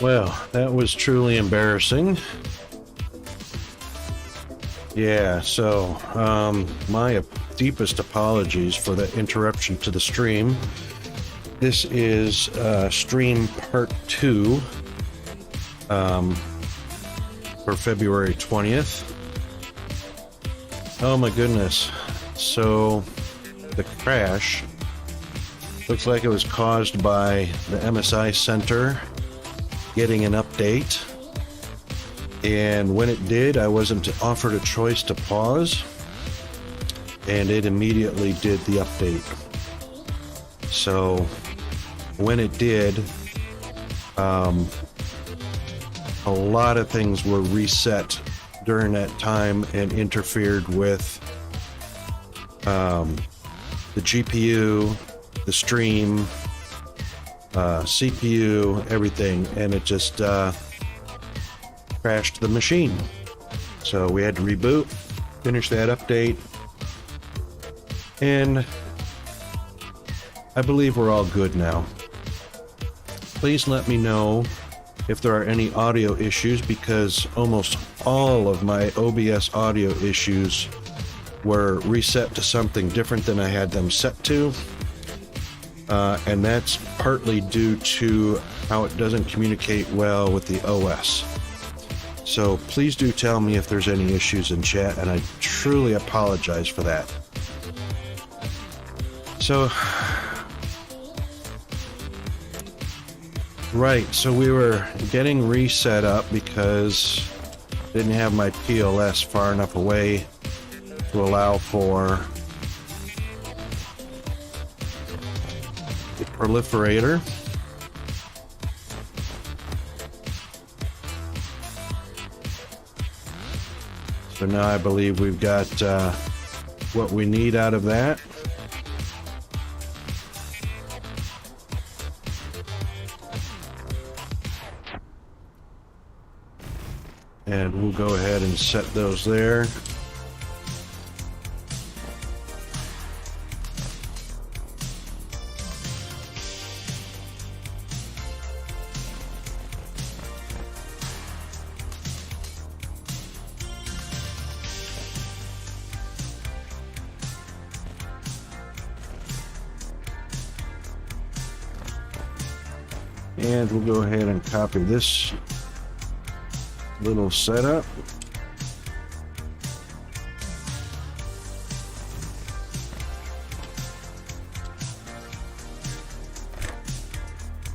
Well, that was truly embarrassing. Yeah, so my deepest apologies for the interruption to the stream. This is stream part 2 for February 20th. Oh my goodness. So the crash looks like it was caused by the MSI Center getting an update. And when it did, I wasn't offered a choice to pause, and it immediately did the update. So when it did, a lot of things were reset during that time and interfered with the GPU, the stream, CPU, everything, and it just crashed the machine. So we had to reboot, finish that update, and I believe we're all good now. Please let me know if there are any audio issues, because almost all of my OBS audio issues were reset to something different than I had them set to. And that's partly due to how it doesn't communicate well with the OS. So please do tell me if there's any issues in chat, and I truly apologize for that. So, right, so we were getting reset up because I didn't have my PLS far enough away to allow for the proliferator. So now I believe we've got what we need out of that. And we'll go ahead and set those there. And we'll go ahead and copy this little setup.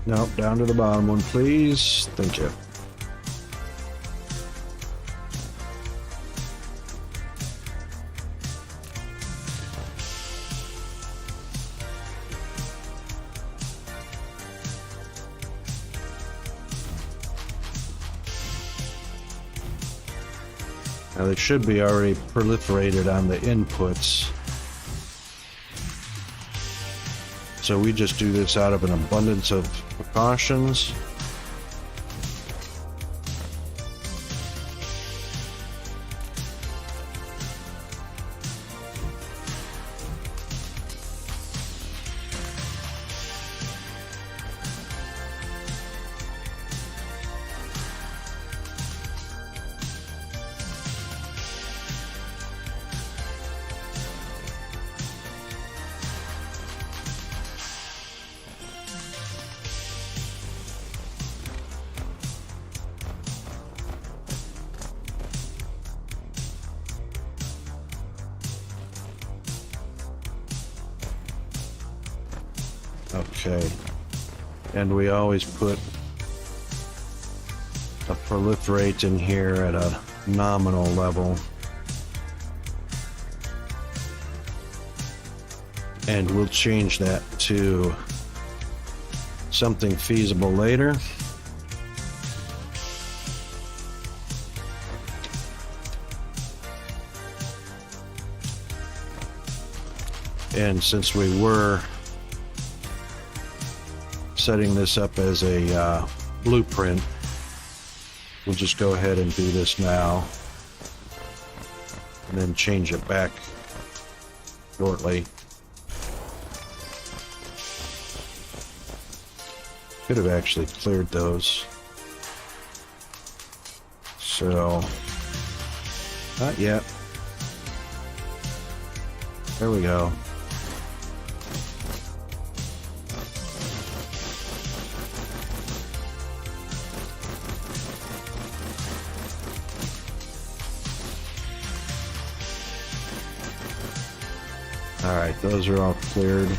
Nope, down to the bottom one, please. Thank you. Now they should be already proliferated on the inputs. So we just do this out of an abundance of precautions. Okay, and we always put a proliferate in here at a nominal level, and we'll change that to something feasible later. And since we were setting this up as a blueprint, we'll just go ahead and do this now and then change it back shortly. Could have actually cleared those. So, not yet. There we go. All right, those are all cleared.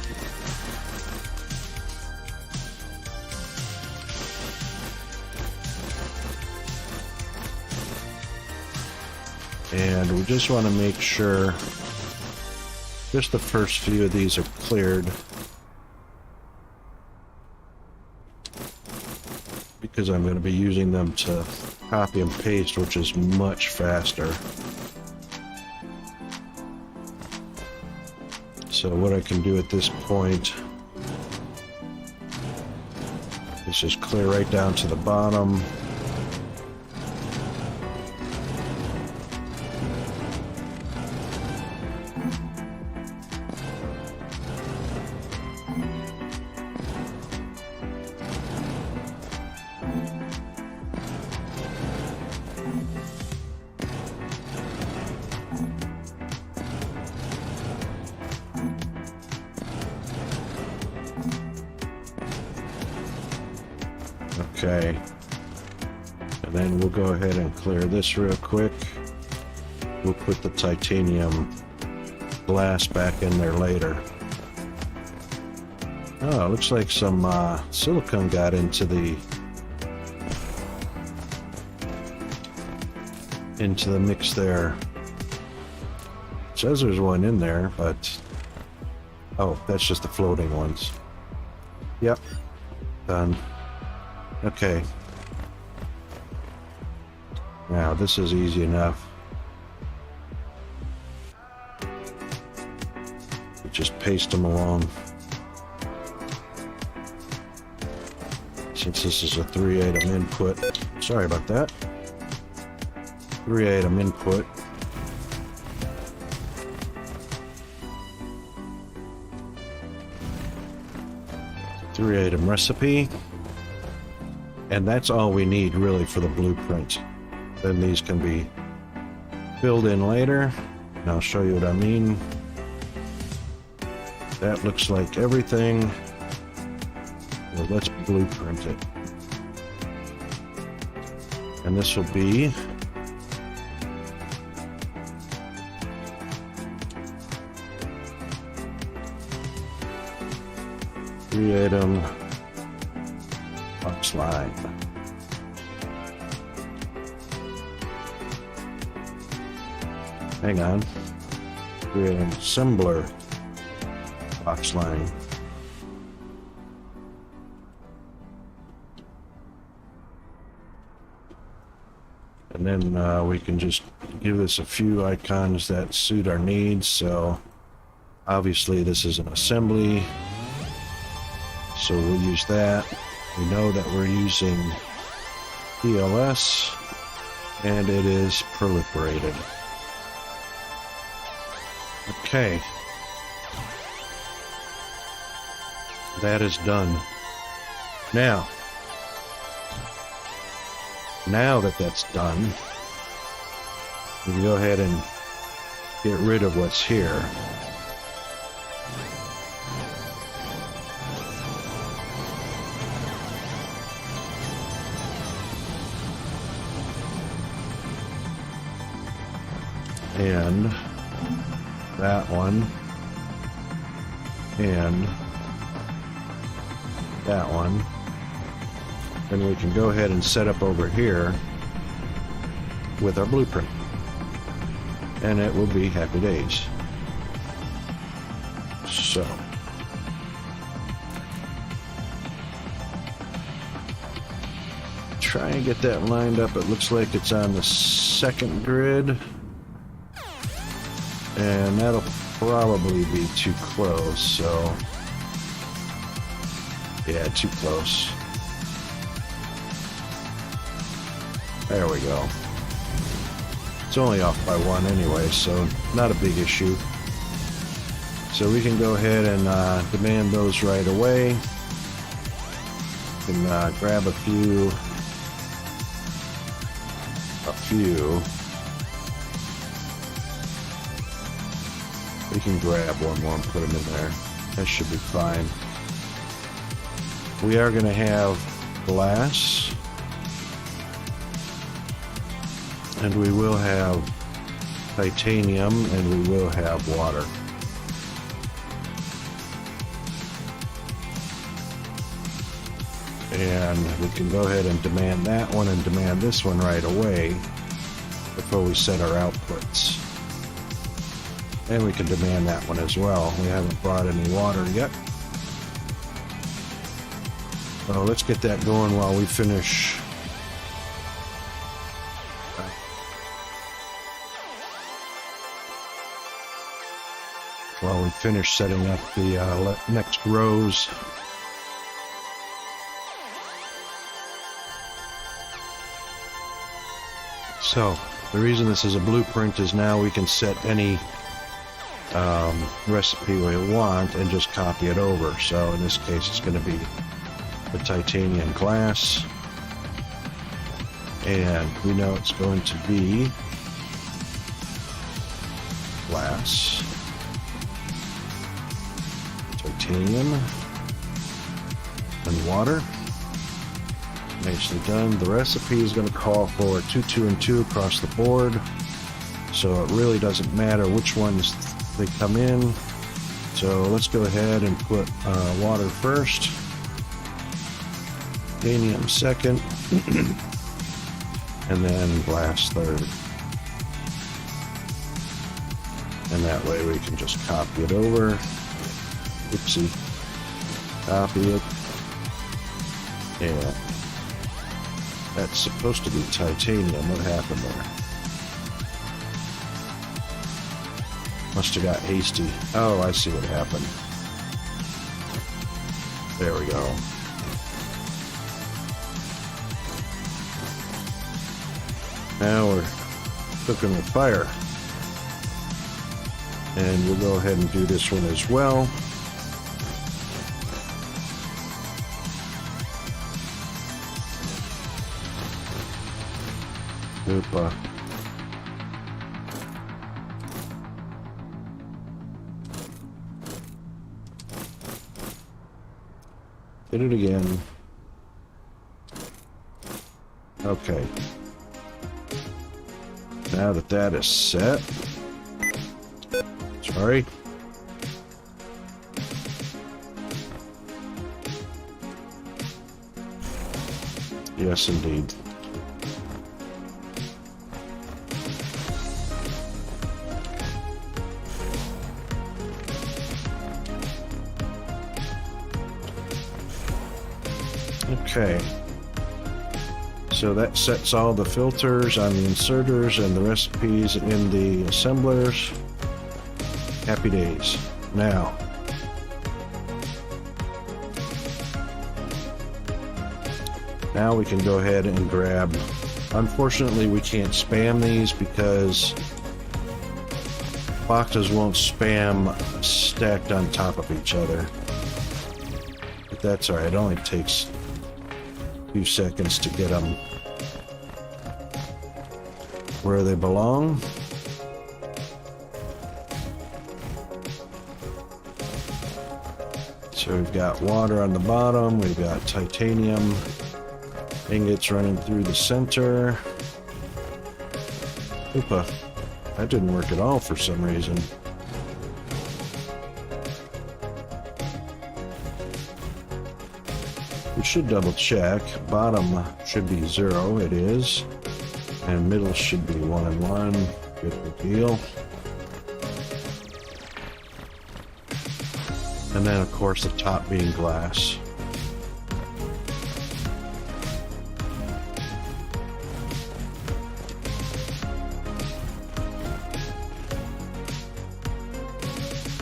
And we just want to make sure just the first few of these are cleared, because I'm going to be using them to copy and paste, which is much faster. So what I can do at this point is just clear right down to the bottom. Okay, and then we'll go ahead and clear this real quick. We'll put the titanium glass back in there later. Oh, it looks like some silicone got into the mix there. It says there's one in there, but oh, that's just the floating ones. Yep, done. Okay. Now this is easy enough. Just paste them along. Since this is a 3-item input. Sorry about that. 3-item input. Three-item recipe. And that's all we need really for the blueprint. Then these can be filled in later. And I'll show you what I mean. That looks like everything. Well, let's blueprint it. And this will be three-item box line. Hang on. Three-item assembler box line. And then we can just give this a few icons that suit our needs. So obviously this is an assembly, so we'll use that. We know that we're using PLS, and it is proliferated. Okay. That is done. Now that that's done, we can go ahead and get rid of what's here. And that one, and that one. Then we can go ahead and set up over here with our blueprint, and it will be happy days. So try and get that lined up. It looks like it's on the second grid, and that'll probably be too close. So yeah, too close. There we go. It's only off by one anyway, so not a big issue. So we can go ahead and demand those right away. We can grab a few a few. We can grab one more and put them in there. That should be fine. We are going to have glass. And we will have titanium, and we will have water. And we can go ahead and demand that one and demand this one right away before we set our outputs. And we can demand that one as well. We haven't brought any water yet. So let's get that going while we finish. While we finish setting up the next rows. So, the reason this is a blueprint is now we can set any recipe we want and just copy it over. So, in this case, it's going to be the titanium glass. And we know it's going to be glass, titanium, and water. Nicely done. The recipe is going to call for 2, 2, and 2 across the board, so it really doesn't matter which ones they come in. So let's go ahead and put water first, titanium second, and then glass third. And that way we can just copy it over. Oopsie. Copy it. Yeah. That's supposed to be titanium. What happened there? Must have got hasty. Oh, I see what happened. There we go. Now we're cooking with fire. And we'll go ahead and do this one as well. Oopa. Did it again. Okay. Now that that is set. Sorry. Yes, indeed. Okay, so that sets all the filters on the inserters and the recipes in the assemblers. Happy days. Now, we can go ahead and grab. Unfortunately, we can't spam these because boxes won't spam stacked on top of each other. But that's alright, it only takes few seconds to get them where they belong. So we've got water on the bottom, we've got titanium ingots running through the center. Oopa, that didn't work at all for some reason. We should double check. Bottom should be 0, it is. And middle should be 1 and 1. Good deal. And then of course the top being glass.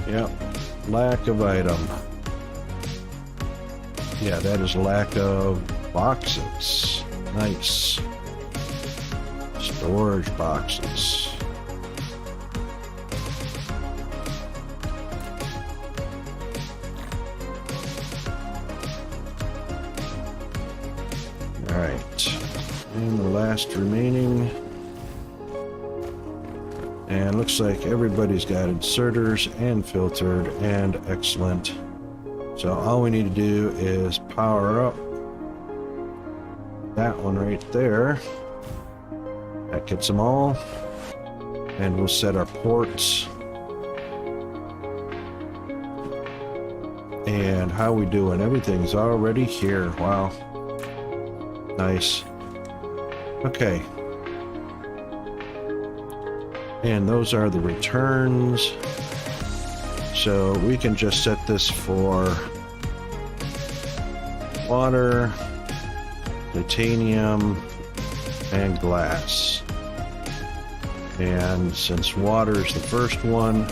Yep, lack of item. Yeah, that is lack of boxes. Nice. Storage boxes. Alright. And the last remaining And looks like everybody's got inserters and filtered, and excellent. So all we need to do is power up that one right there. That gets them all. And we'll set our ports. And how we doing? Everything's already here. Wow. Nice. Okay. And those are the returns. So we can just set this for water, titanium, and glass. And since water is the first one,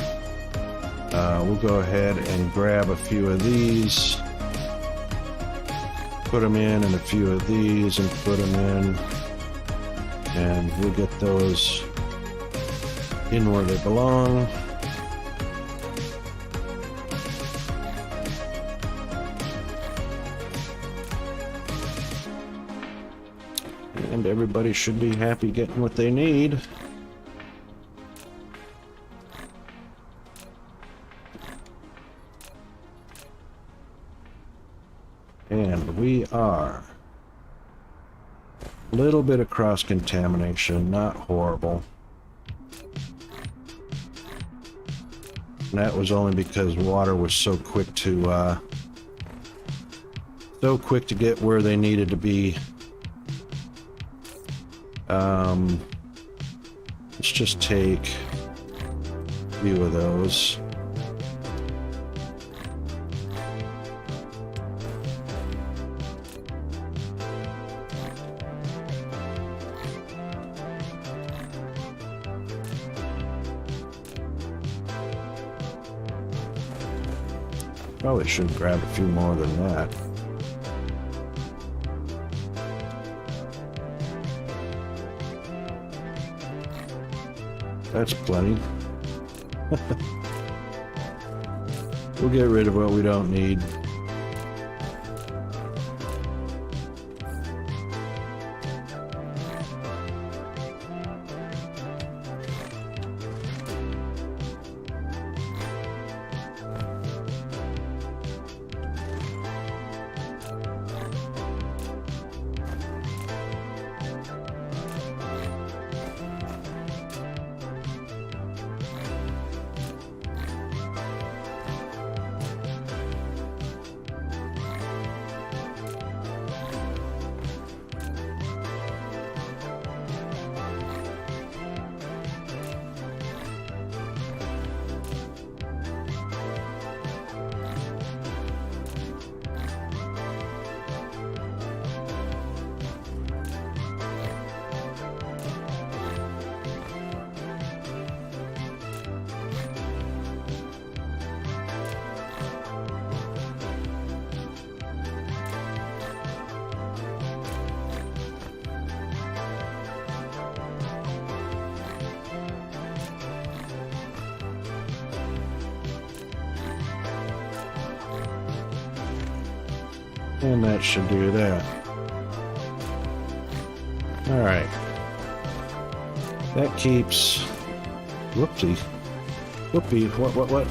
we'll go ahead and grab a few of these, put them in, and a few of these, and put them in, and we'll get those in where they belong. And everybody should be happy getting what they need. And we are a little bit of cross-contamination, not horrible. And that was only because water was so quick to get where they needed to be. Let's just take a few of those. Probably should grab a few more than that. That's plenty. We'll get rid of what we don't need. And that should do that. Alright. That keeps... Whoopsie. Whoopie. What?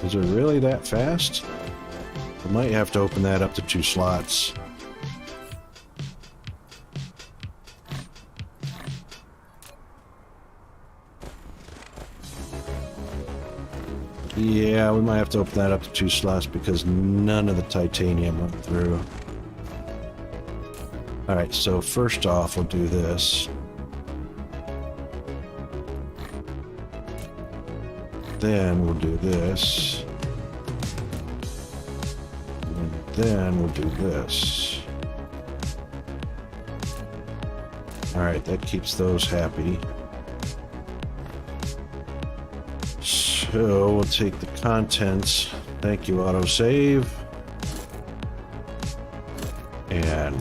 Is it really that fast? I might have to open that up to 2 slots. Yeah, we might have to open that up to 2 slots because none of the titanium went through. Alright, so first off, we'll do this. Then we'll do this. And then we'll do this. Alright, that keeps those happy. So we'll take the contents. Thank you, autosave. And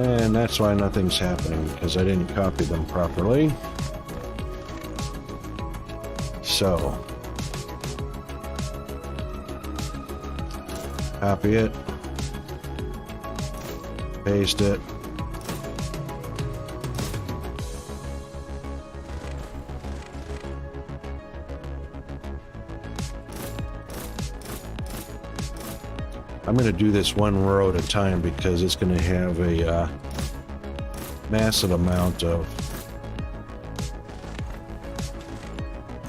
And that's why nothing's happening, because I didn't copy them properly. So, copy it, paste it, I'm going to do this one row at a time because it's going to have a massive amount of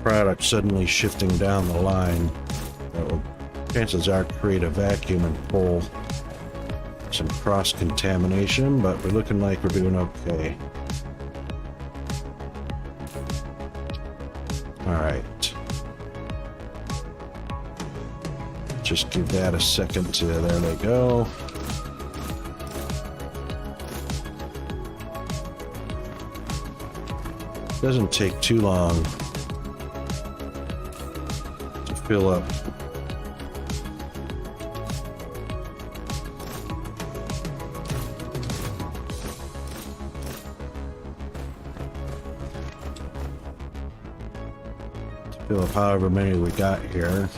product suddenly shifting down the line. That will, chances are, create a vacuum and pull some cross-contamination, but we're looking like we're doing okay. All right. Just give that a second to, there they go. Doesn't take too long to fill up. To fill up however many we got here.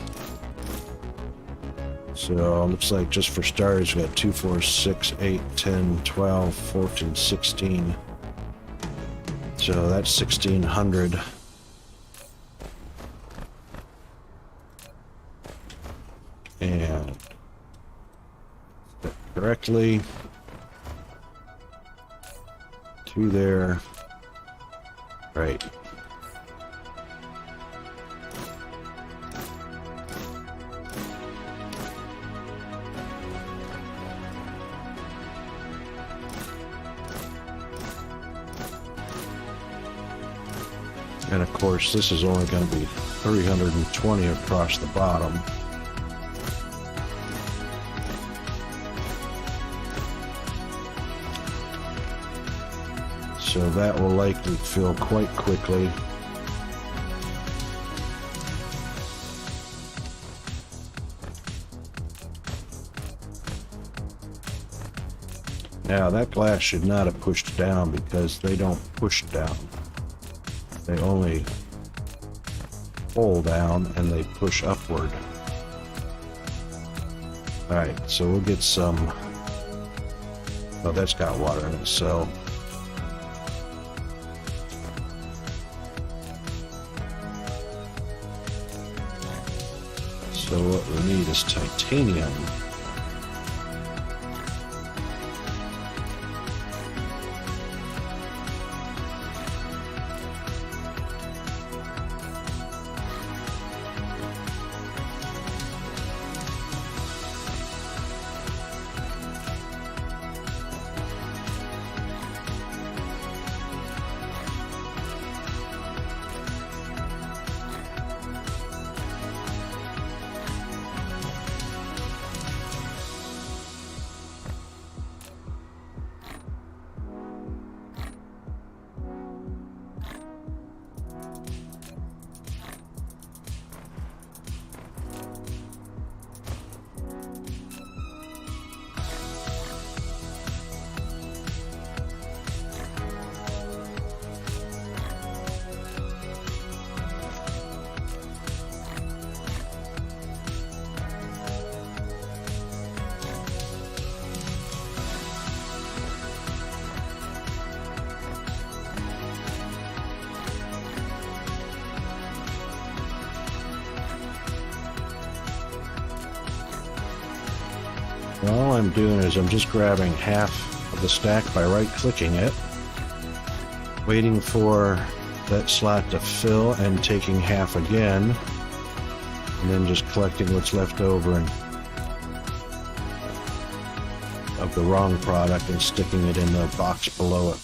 So looks like just for starters, we got 2, 4, 6, 8, 10, 12, 14, 16. So that's 1,600. And correctly to there. Right. And of course, this is only going to be 320 across the bottom. So that will likely fill quite quickly. Now that glass should not have pushed down because they don't push down. They only pull down and they push upward. Alright, so we'll get some... Oh, that's got water in it, so... So what we need is titanium. All I'm doing is I'm just grabbing half of the stack by right-clicking it, waiting for that slot to fill and taking half again, and then just collecting what's left over of the wrong product and sticking it in the box below it.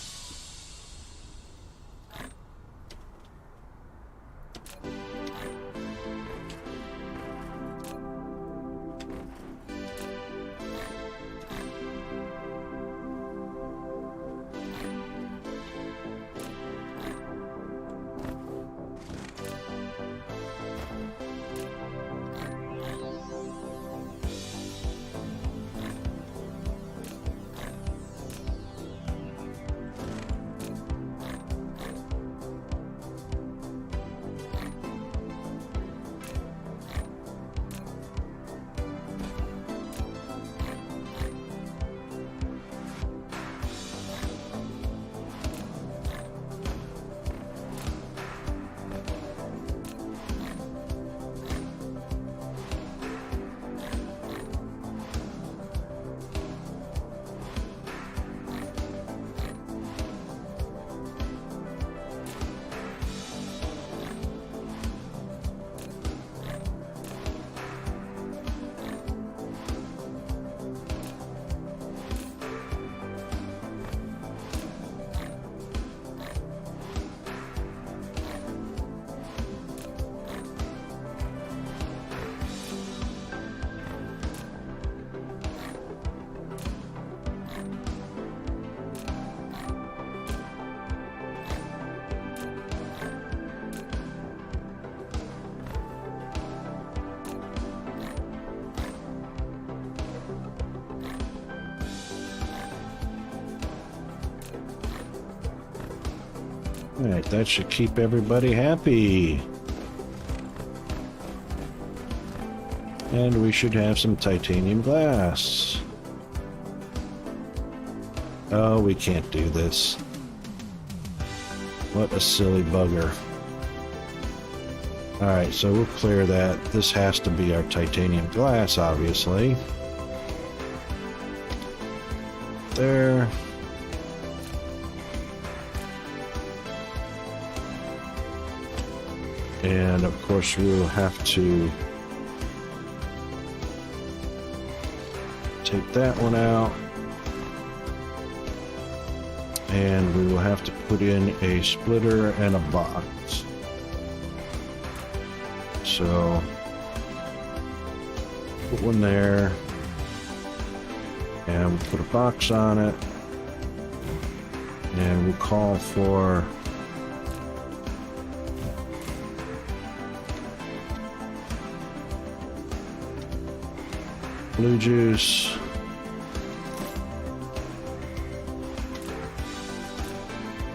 Alright, that should keep everybody happy. And we should have some titanium glass. Oh, we can't do this. What a silly bugger. Alright, so we'll clear that. This has to be our titanium glass, obviously. There. And of course we'll have to take that one out. And we will have to put in a splitter and a box. So put one there. And we'll put a box on it. And we'll call for blue juice.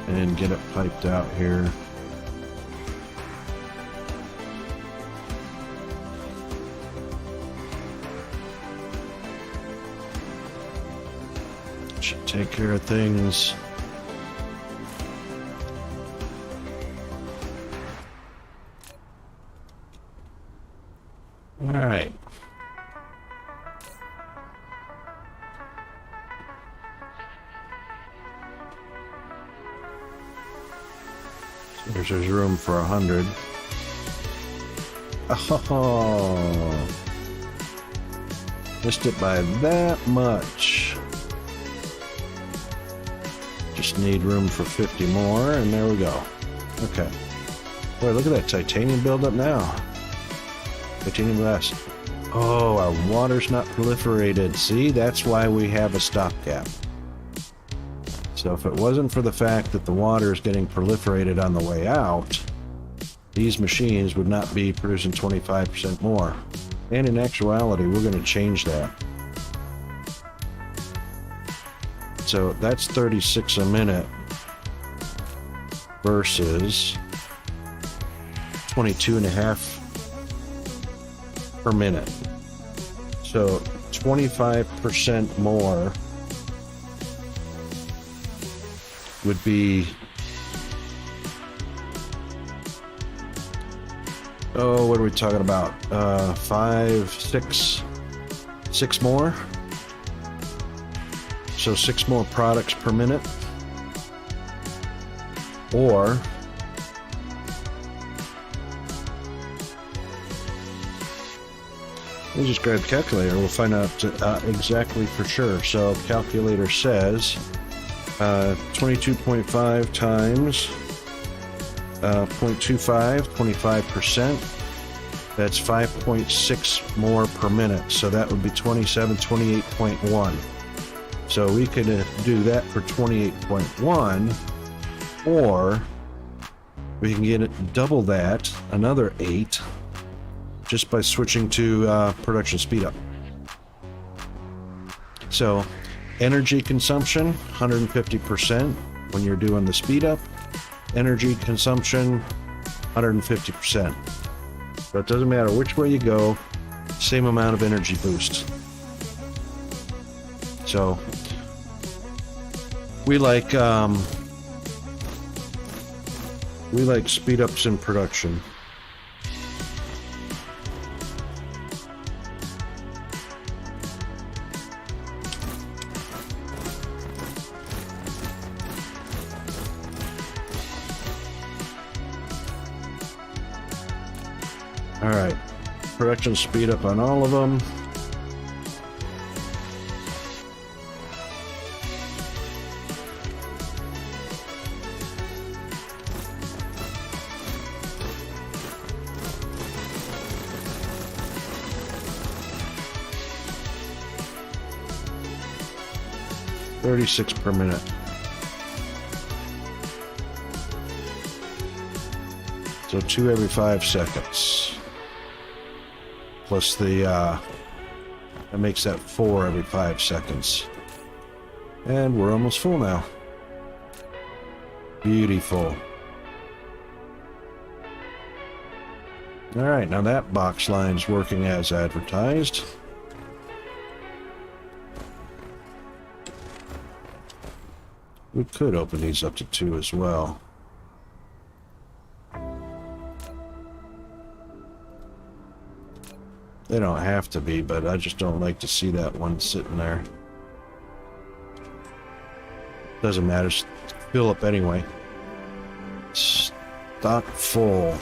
And get it piped out here. Should take care of things. All right. There's room for 100. Oh, missed it by that much. Just need room for 50 more, and there we go. Okay. Boy, look at that titanium buildup now. Titanium glass. Oh, our water's not proliferated. See, that's why we have a stopgap. So if it wasn't for the fact that the water is getting proliferated on the way out, these machines would not be producing 25% more. And in actuality, we're going to change that. So that's 36 a minute versus 22.5 per minute. So 25% more would be, oh, what are we talking about? 6 more? So 6 more products per minute. Or we'll just grab a calculator. We'll find out exactly for sure. So calculator says 22.5 times 0.25, 25%. That's 5.6 more per minute. So that would be 28.1. So we could do that for 28.1, or we can get it double that, another 8, just by switching to production speed up. So energy consumption, 150% when you're doing the speed up. Energy consumption, 150%. So it doesn't matter which way you go, same amount of energy boost. So we like speed ups in production. All right, production speed up on all of them. $36 per minute. So 2 every 5 seconds. Plus the, that makes that 4 every 5 seconds. And we're almost full now. Beautiful. Alright, now that box line's working as advertised. We could open these up to 2 as well. They don't have to be, but I just don't like to see that one sitting there. Doesn't matter, just fill up anyway. Stock full.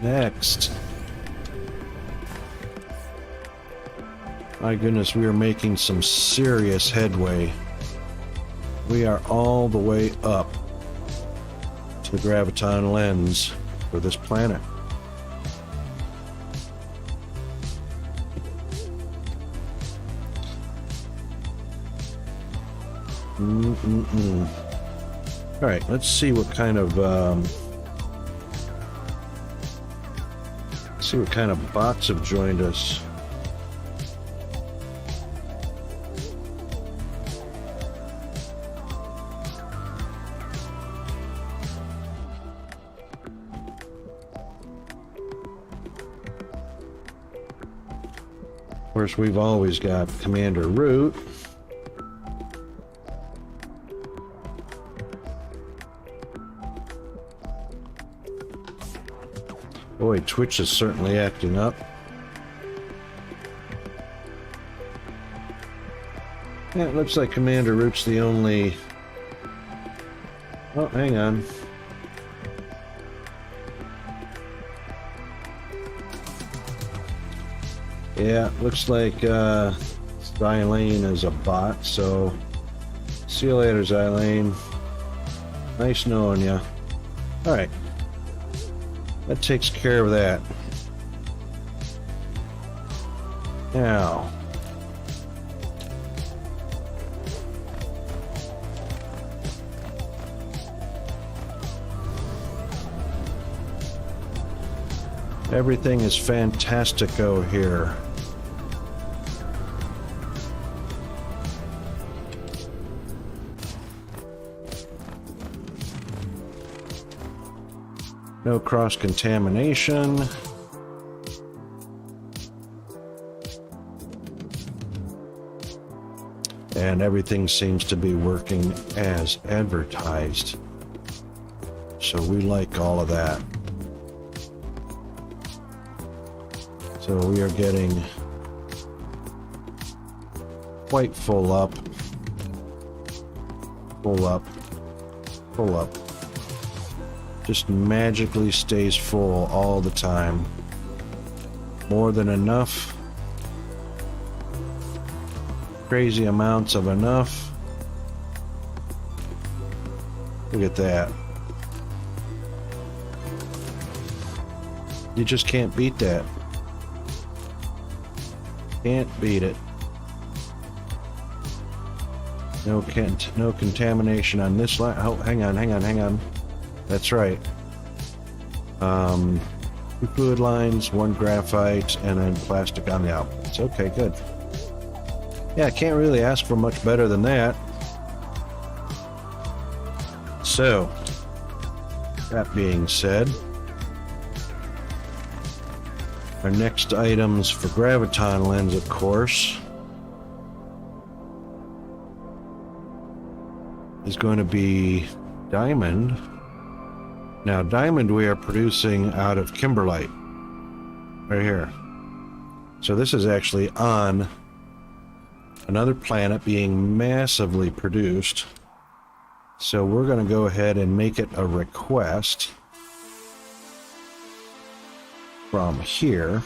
Next. My goodness, we are making some serious headway. We are all the way up to the graviton lens for this planet. Alright, let's see what kind of bots have joined us. Of course, we've always got Commander Root. Boy, Twitch is certainly acting up. Yeah, it looks like Commander Root's the only... Oh, hang on. Yeah, looks like Xylene is a bot, so see you later, Xylene. Nice knowing ya. Alright. That takes care of that. Now, everything is fantastico here. No cross-contamination. And everything seems to be working as advertised. So we like all of that. So we are getting quite full up. Full up. Full up. Just magically stays full all the time. More than enough. Crazy amounts of enough. Look at that. You just can't beat that. Can't beat it. No contamination on this line. Oh, hang on. That's right. 2 fluid lines, 1 graphite, and then plastic on the outlets. Okay, good. Yeah, I can't really ask for much better than that. So, that being said, our next items for graviton lens, of course, is going to be diamond. Now, diamond we are producing out of kimberlite, right here. So this is actually on another planet being massively produced. So we're going to go ahead and make it a request from here.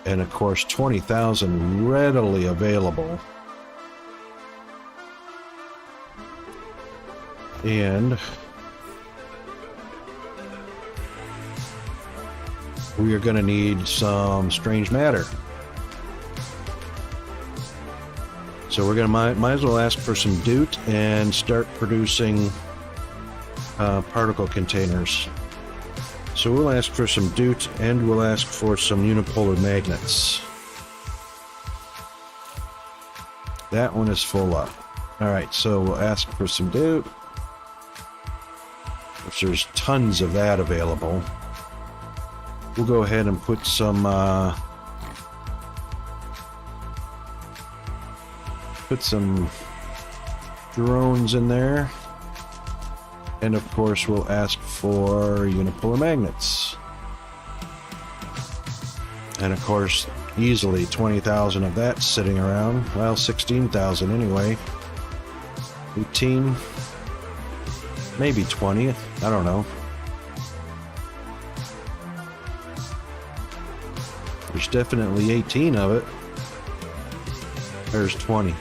And of course, 20,000 readily available. And we are going to need some strange matter. So we're going to might as well ask for some DOOT and start producing particle containers. So we'll ask for some DOOT, and we'll ask for some unipolar magnets. That one is full up. Alright, so we'll ask for some DOOT, which there's tons of that available. We'll go ahead and put some drones in there. And of course, we'll ask for unipolar magnets. And of course, easily 20,000 of that sitting around. Well, 16,000 anyway. 18, maybe 20, I don't know. There's definitely 18 of it. There's 20.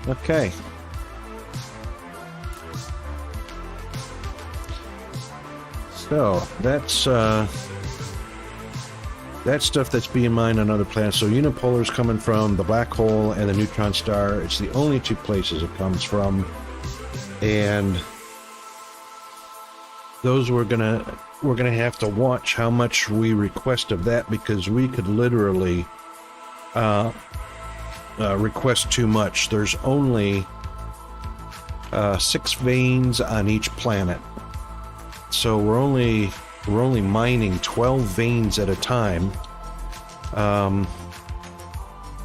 Okay. So that's stuff that's being mined on other planets. So unipolar's coming from the black hole and the neutron star. It's the only two places it comes from, and those we're gonna have to watch how much we request of that, because we could literally request too much. There's only 6 veins on each planet. So we're only mining 12 veins at a time,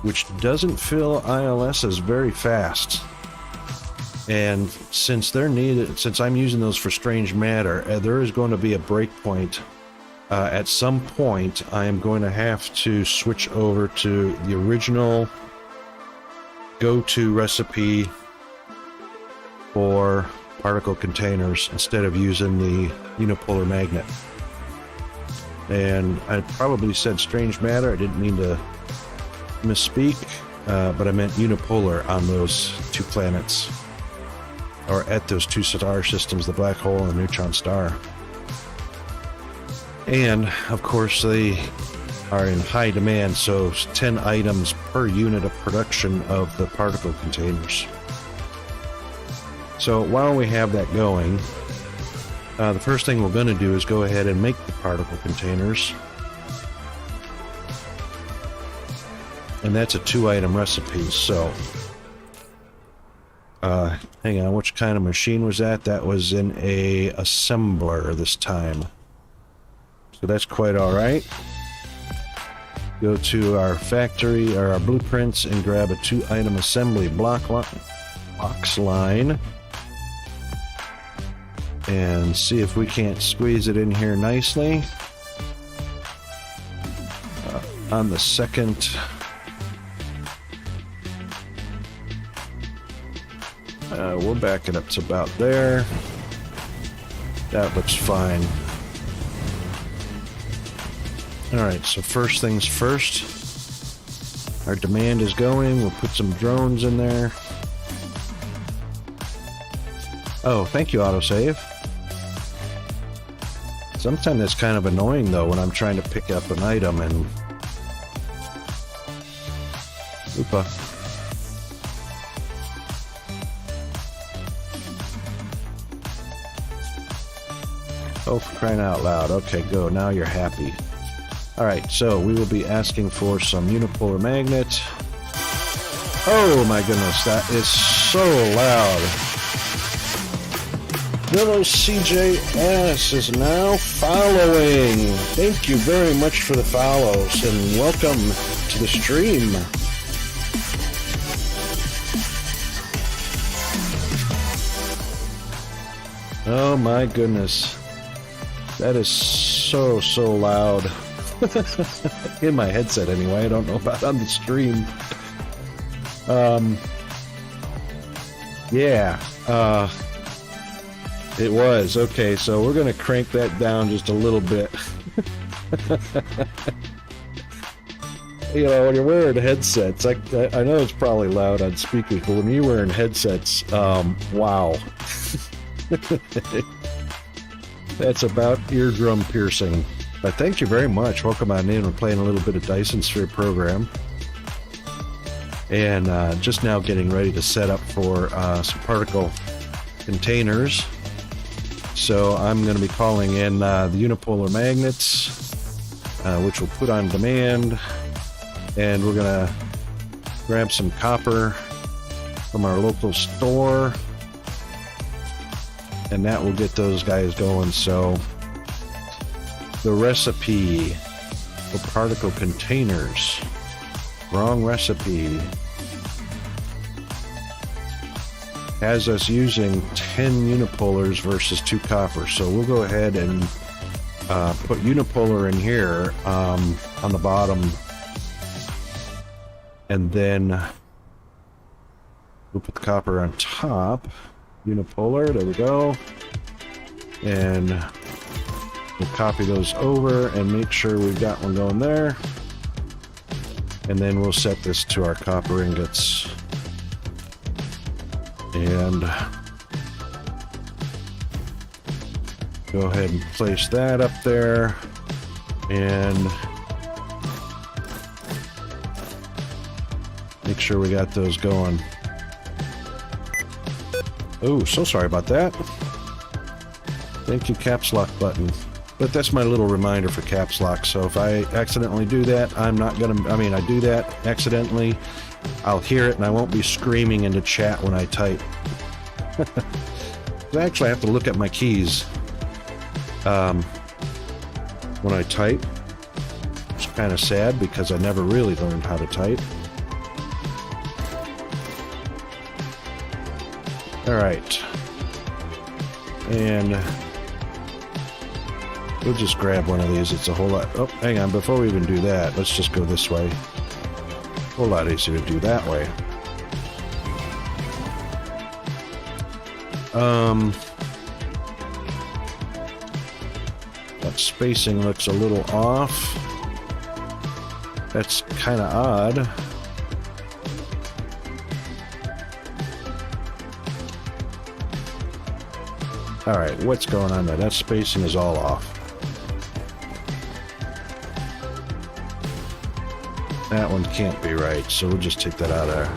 which doesn't fill ILSs very fast. And since they're needed, since I'm using those for strange matter, there is going to be a breakpoint. At some point, I am going to have to switch over to the original go-to recipe for particle containers instead of using the unipolar magnet. And I probably said strange matter. I didn't mean to misspeak, but I meant unipolar on those 2 planets, or at those 2 star systems, the black hole and the neutron star. And of course they are in high demand, so 10 items per unit of production of the particle containers. So while we have that going, the first thing we're going to do is go ahead and make the particle containers. And that's a 2-item recipe, so hang on, which kind of machine was that? That was in a assembler this time. So that's quite alright. Go to our factory, or our blueprints, and grab a 2-item assembly box line. And see if we can't squeeze it in here nicely. On the second we'll back it up to about there. That looks fine. Alright, so first things first. Our demand is going. We'll put some drones in there. Oh, thank you, autosave. Sometimes that's kind of annoying, though, when I'm trying to pick up an item and... Oopa. Oh, for crying out loud. Okay, go. Now you're happy. Alright, so we will be asking for some unipolar magnet. Oh my goodness, that is so loud. Willow CJS is now following. Thank you very much for the follows, and welcome to the stream. Oh my goodness. That is so loud. In my headset anyway, I don't know about on the stream. Yeah. It was. Okay, so we're going to crank that down just a little bit. You know, when you're wearing headsets, I know it's probably loud on speakers, but when you're wearing headsets, wow. That's about eardrum piercing. But thank you very much. Welcome on in. We're playing a little bit of Dyson Sphere program. And just now getting ready to set up for some particle containers. So I'm going to be calling in the unipolar magnets, which we'll put on demand, and we're going to grab some copper from our local store, and that will get those guys going. So the recipe for particle containers, wrong recipe, has us using 10 unipolars versus 2 copper. So we'll go ahead and put unipolar in here on the bottom, and then we'll put the copper on top. Unipolar, there we go. And we'll copy those over and make sure we've got one going there. And then we'll set this to our copper ingots. And go ahead and place that up there. And make sure we got those going. Oh, so sorry about that. Thank you, caps lock button. But that's my little reminder for caps lock. So if I accidentally do that, I'm not gonna, I do that accidentally, I'll hear it and I won't be screaming into chat when I type. I actually have to look at my keys when I type. It's kind of sad because I never really learned how to type. All right, and we'll just grab one of these. It's a whole lot. Oh, hang on. Before we even do that, let's just go this way. A whole lot easier to do that way. That spacing looks a little off. That's kind of odd. All right, what's going on there? That spacing is all off. That one can't be right, so we'll just take that out of there.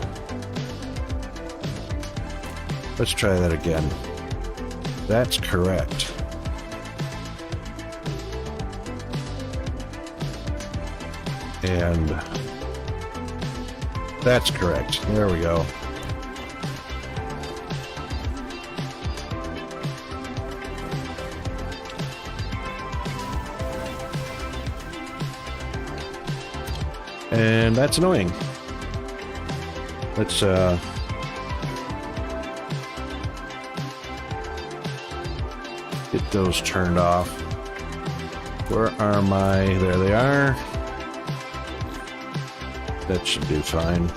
Let's try that again. That's correct. And that's correct. There we go. And that's annoying. Let's get those turned off. Where are my... There they are. That should do fine.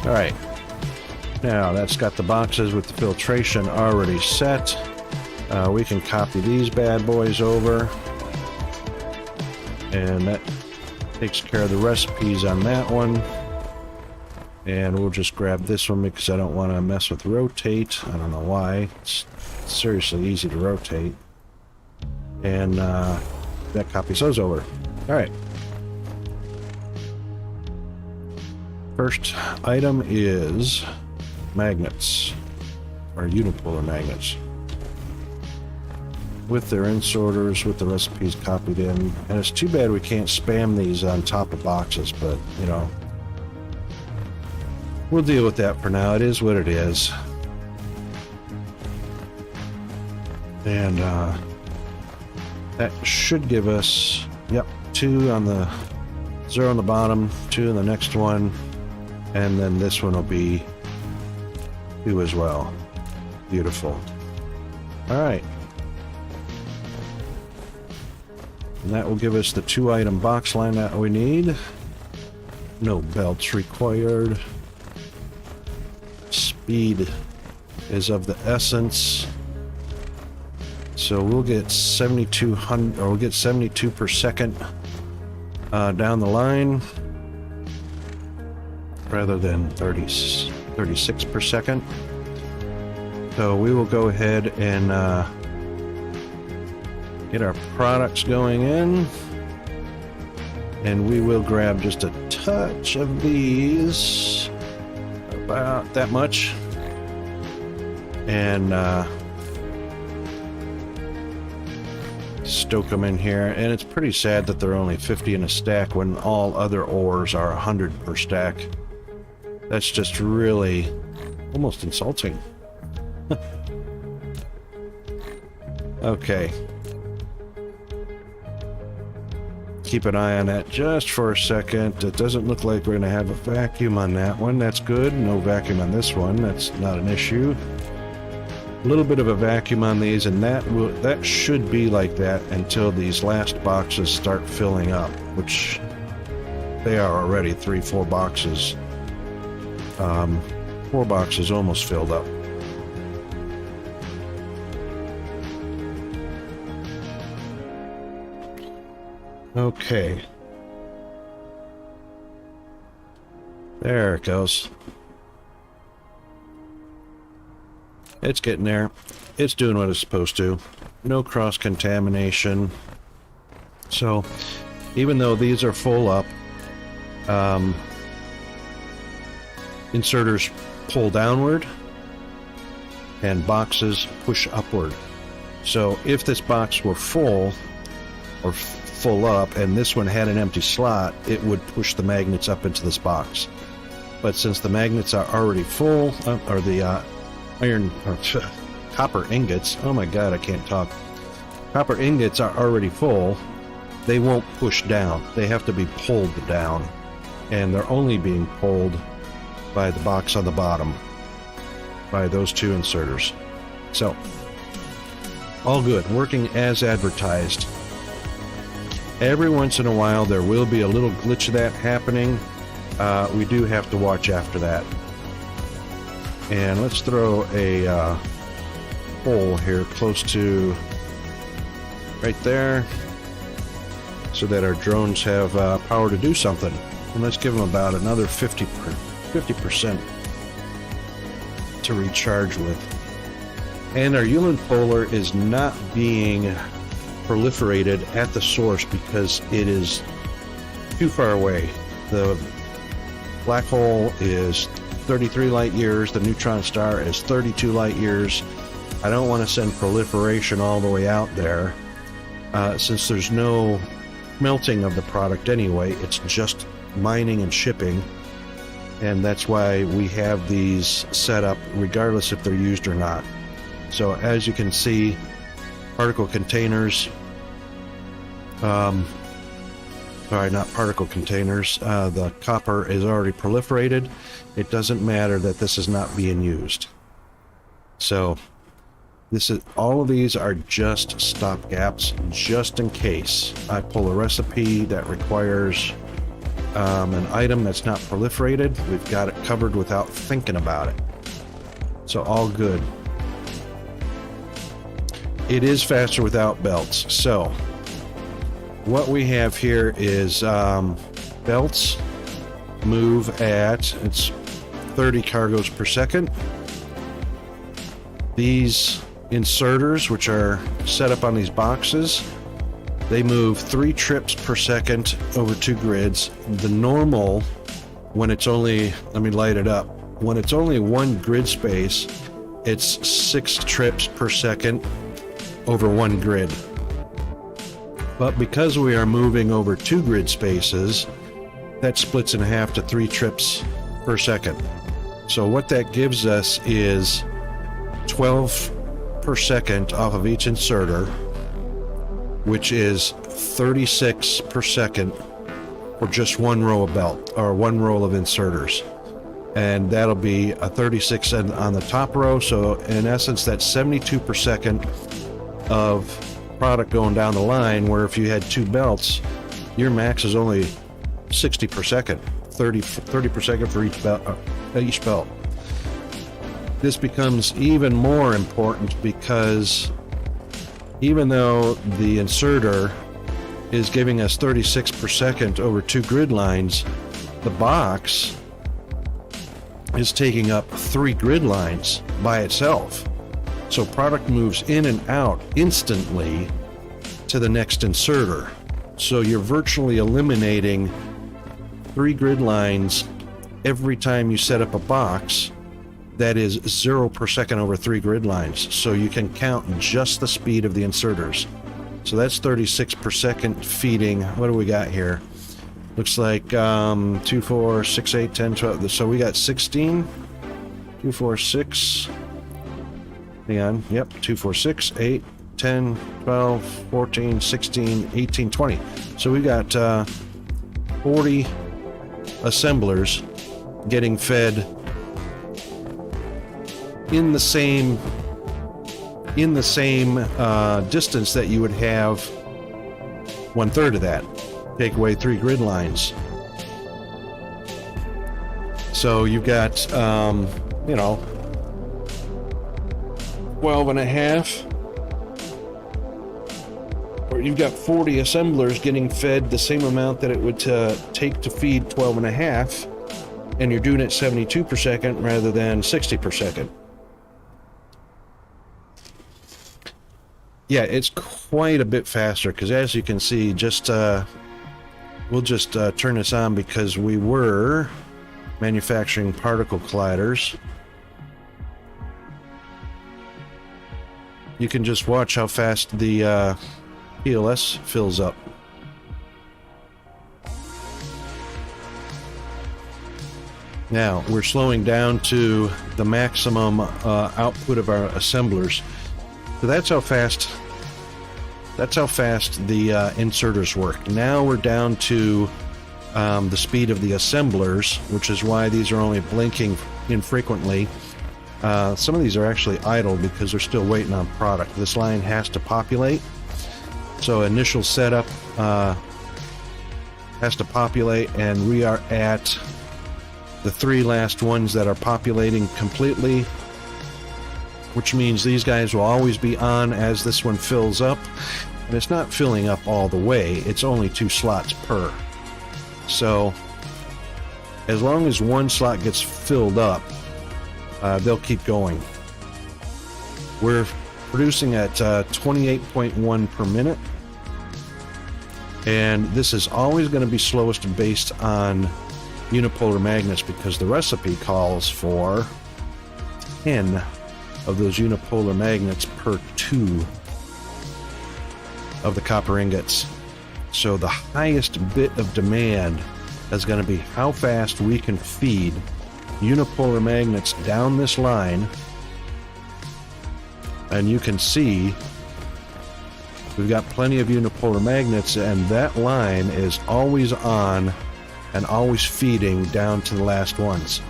All right. Now that's got the boxes with the filtration already set. We can copy these bad boys over, and that takes care of the recipes on that one. And we'll just grab this one because I don't want to mess with rotate. I don't know why. It's seriously easy to rotate. And that copies those over. All right. First item is magnets, or unipolar magnets, with their inserters, with the recipes copied in. And it's too bad we can't spam these on top of boxes, but you know, we'll deal with that for now. It is what it is. And that should give us, yep, 2 on the 0 on the bottom, 2 in the next one, and then this one will be 2 as well. Beautiful. All right. And that will give us the 2-item box line that we need. No belts required. Speed is of the essence. So we'll get 7,200, or we'll get 72 per second down the line, rather than 36 per second. So we will go ahead and get our products going in. And we will grab just a touch of these, about that much, and stoke them in here. And it's pretty sad that they're only 50 in a stack when all other ores are 100 per stack. That's just really almost insulting. Okay. Keep an eye on that just for a second. It doesn't look like we're going to have a vacuum on that one. That's good. No vacuum on this one. That's not an issue. A little bit of a vacuum on these, and that should be like that until these last boxes start filling up, which they are already. 4 boxes. 4 boxes almost filled up. Okay. There it goes. It's getting there. It's doing what it's supposed to. No cross-contamination. So, even though these are full up, inserters pull downward and boxes push upward. So, if this box were full, or full up, and this one had an empty slot, it would push the magnets up into this box. But since the magnets are already full, or the copper ingots, oh my god, I can't talk. Copper ingots are already full, they won't push down. They have to be pulled down. And they're only being pulled by the box on the bottom, by those 2 inserters. So, all good, working as advertised. Every once in a while there will be a little glitch of that happening. We do have to watch after that. And let's throw a hole here close to right there so that our drones have power to do something. And let's give them about another 50% to recharge with. And our Yulin Polar is not being proliferated at the source because it is too far away. The black hole is 33 light years, the neutron star is 32 light years. I don't want to send proliferation all the way out there since there's no melting of the product anyway. It's just mining and shipping, and that's why we have these set up regardless if they're used or not. So as you can see, particle containers, sorry, not particle containers, the copper is already proliferated. It doesn't matter that this is not being used. So this is, all of these are just stopgaps, just in case I pull a recipe that requires an item that's not proliferated. We've got it covered without thinking about it. So all good. It is faster without belts. So what we have here is belts move at, it's 30 cargoes per second. These inserters, which are set up on these boxes, they move 3 trips per second over 2 grids. The normal, when it's only, let me light it up, when it's only 1 grid space, it's 6 trips per second over 1 grid. But because we are moving over 2 grid spaces, that splits in half to 3 trips per second. So what that gives us is 12 per second off of each inserter, which is 36 per second for just 1 row of belt, or 1 row of inserters. And that'll be a 36 on the top row, so in essence that's 72 per second of product going down the line, where if you had 2 belts, your max is only 60 per second, 30 per second for each belt. This becomes even more important because even though the inserter is giving us 36 per second over 2 grid lines, the box is taking up 3 grid lines by itself. So product moves in and out instantly to the next inserter. So you're virtually eliminating 3 grid lines every time you set up a box that is 0 per second over 3 grid lines. So you can count just the speed of the inserters. So that's 36 per second feeding. What do we got here? Looks like 2, 4, 6, 8, 10, 12. So we got 16. 2, 4, 6. Hang on. Yep. 2, 4, 6, 8, 10, 12, 14, 16, 18, 20. So we got 40 assemblers getting fed in the same distance that you would have 1/3 of that. Take away 3 grid lines. So you've got 12 and a half, or you've got 40 assemblers getting fed the same amount that it would take to feed 12 and a half, and you're doing it 72 per second rather than 60 per second. Yeah, it's quite a bit faster, because as you can see, we'll just turn this on because we were manufacturing particle colliders. You can just watch how fast the PLS fills up. Now we're slowing down to the maximum output of our assemblers. So that's how fast the inserters work. Now we're down to the speed of the assemblers, which is why these are only blinking infrequently. Some of these are actually idle because they're still waiting on product. This line has to populate. So initial setup has to populate, and we are at the 3 last ones that are populating completely, which means these guys will always be on as this one fills up. And it's not filling up all the way, it's only 2 slots per. So as long as one slot gets filled up, they'll keep going. We're producing at 28.1 per minute, and this is always going to be slowest based on unipolar magnets, because the recipe calls for 10 of those unipolar magnets per 2 of the copper ingots. So the highest bit of demand is going to be how fast we can feed unipolar magnets down this line. And you can see we've got plenty of unipolar magnets, and that line is always on and always feeding down to the last ones.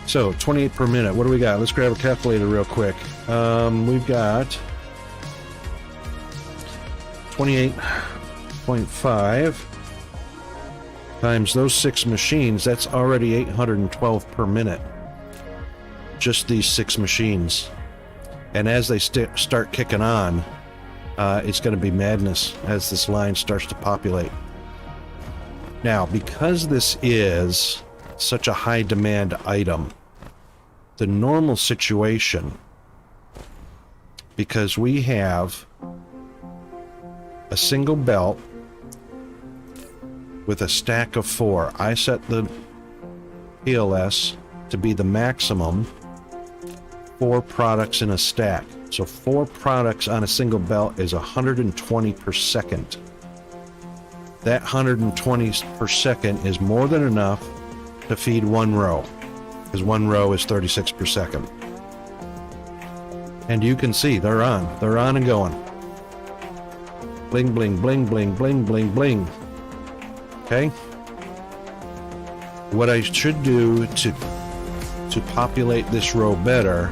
So 28 per minute. What do we got? Let's grab a calculator real quick. We've got 28.5 times those 6 machines. That's already 812 per minute. Just these 6 machines. And as they start kicking on, it's going to be madness as this line starts to populate. Now, because this is such a high demand item, the normal situation, because we have a single belt with a stack of 4, I set the PLS to be the maximum 4 products in a stack. So 4 products on a single belt is 120 per second. That 120 per second is more than enough to feed 1 row, because 1 row is 36 per second. And you can see they're on and going. Bling, bling, bling, bling, bling, bling, bling. Okay? What I should do to populate this row better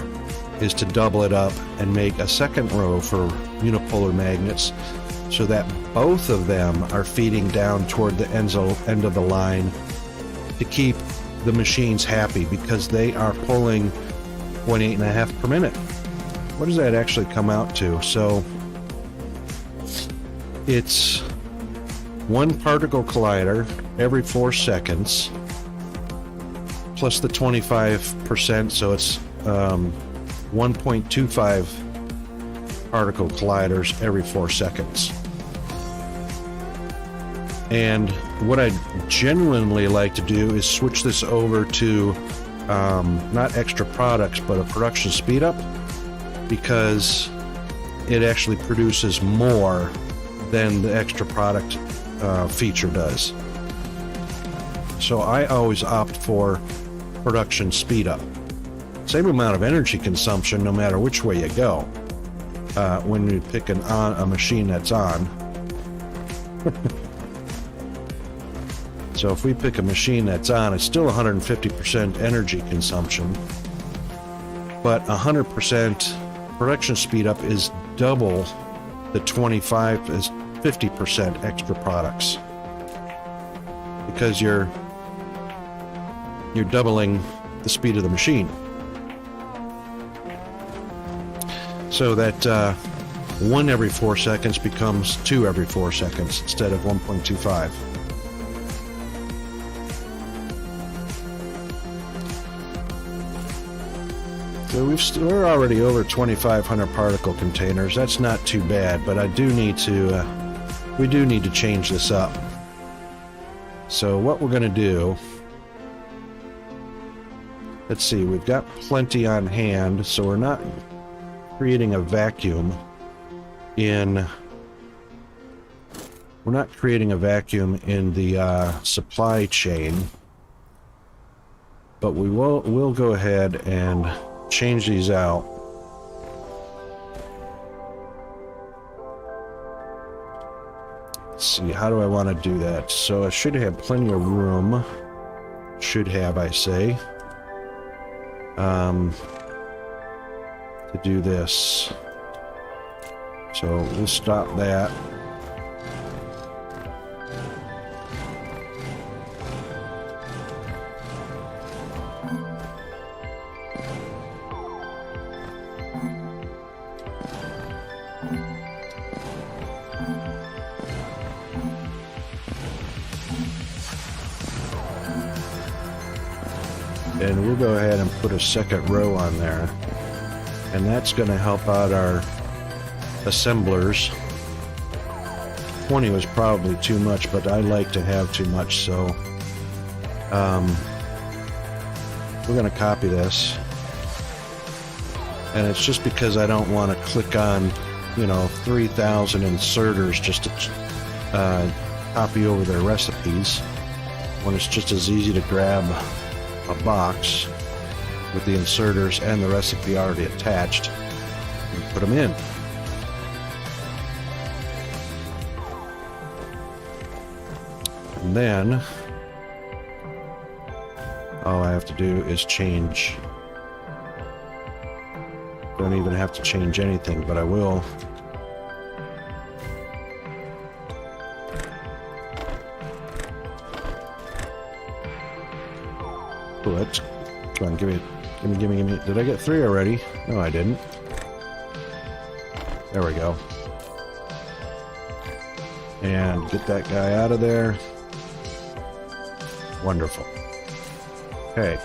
is to double it up and make a second row for unipolar magnets, so that both of them are feeding down toward the end of the line to keep the machines happy, because they are pulling 28.5 per minute. What does that actually come out to? So it's 1 particle collider every 4 seconds plus the 25%, so it's 1.25 particle colliders every 4 seconds. And what I'd genuinely like to do is switch this over to not extra products, but a production speed up, because it actually produces more than the extra product feature does. So I always opt for production speed up. Same amount of energy consumption no matter which way you go when you pick a machine that's on. So if we pick a machine that's on, it's still 150% energy consumption, but 100% production speed up is double the 25 is 50% extra products, because you're doubling the speed of the machine. So that 1 every 4 seconds becomes 2 every 4 seconds instead of 1.25. So we're already over 2,500 particle containers. That's not too bad, but we do need to change this up. So what we're going to do, let's see, we've got plenty on hand, so we're not creating a vacuum in the supply chain, but we'll go ahead and change these out. Let's see, how do I want to do that? So I should have plenty of room. Should have, I say, to do this. So we'll stop that. And we'll go ahead and put a second row on there, and that's going to help out our assemblers. 20 was probably too much, but I like to have too much, so we're going to copy this. And it's just because I don't want to click on 3,000 inserters just to copy over their recipes, when it's just as easy to grab a box with the inserters and the recipe already attached and put them in. And then all I have to do is change. Don't even have to change anything, but I will. Let's come on, give me. Did I get 3 already? No, I didn't. There we go. And get that guy out of there. Wonderful. Okay.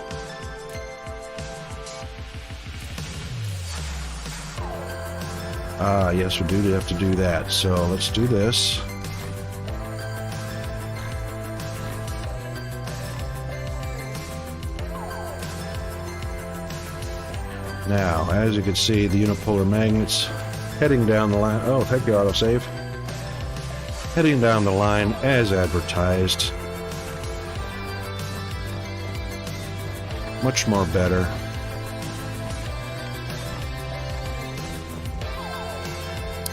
Yes, we do have to do that. So let's do this. Now, as you can see, the unipolar magnets heading down the line. Oh, thank you, autosave. Heading down the line as advertised. Much more better.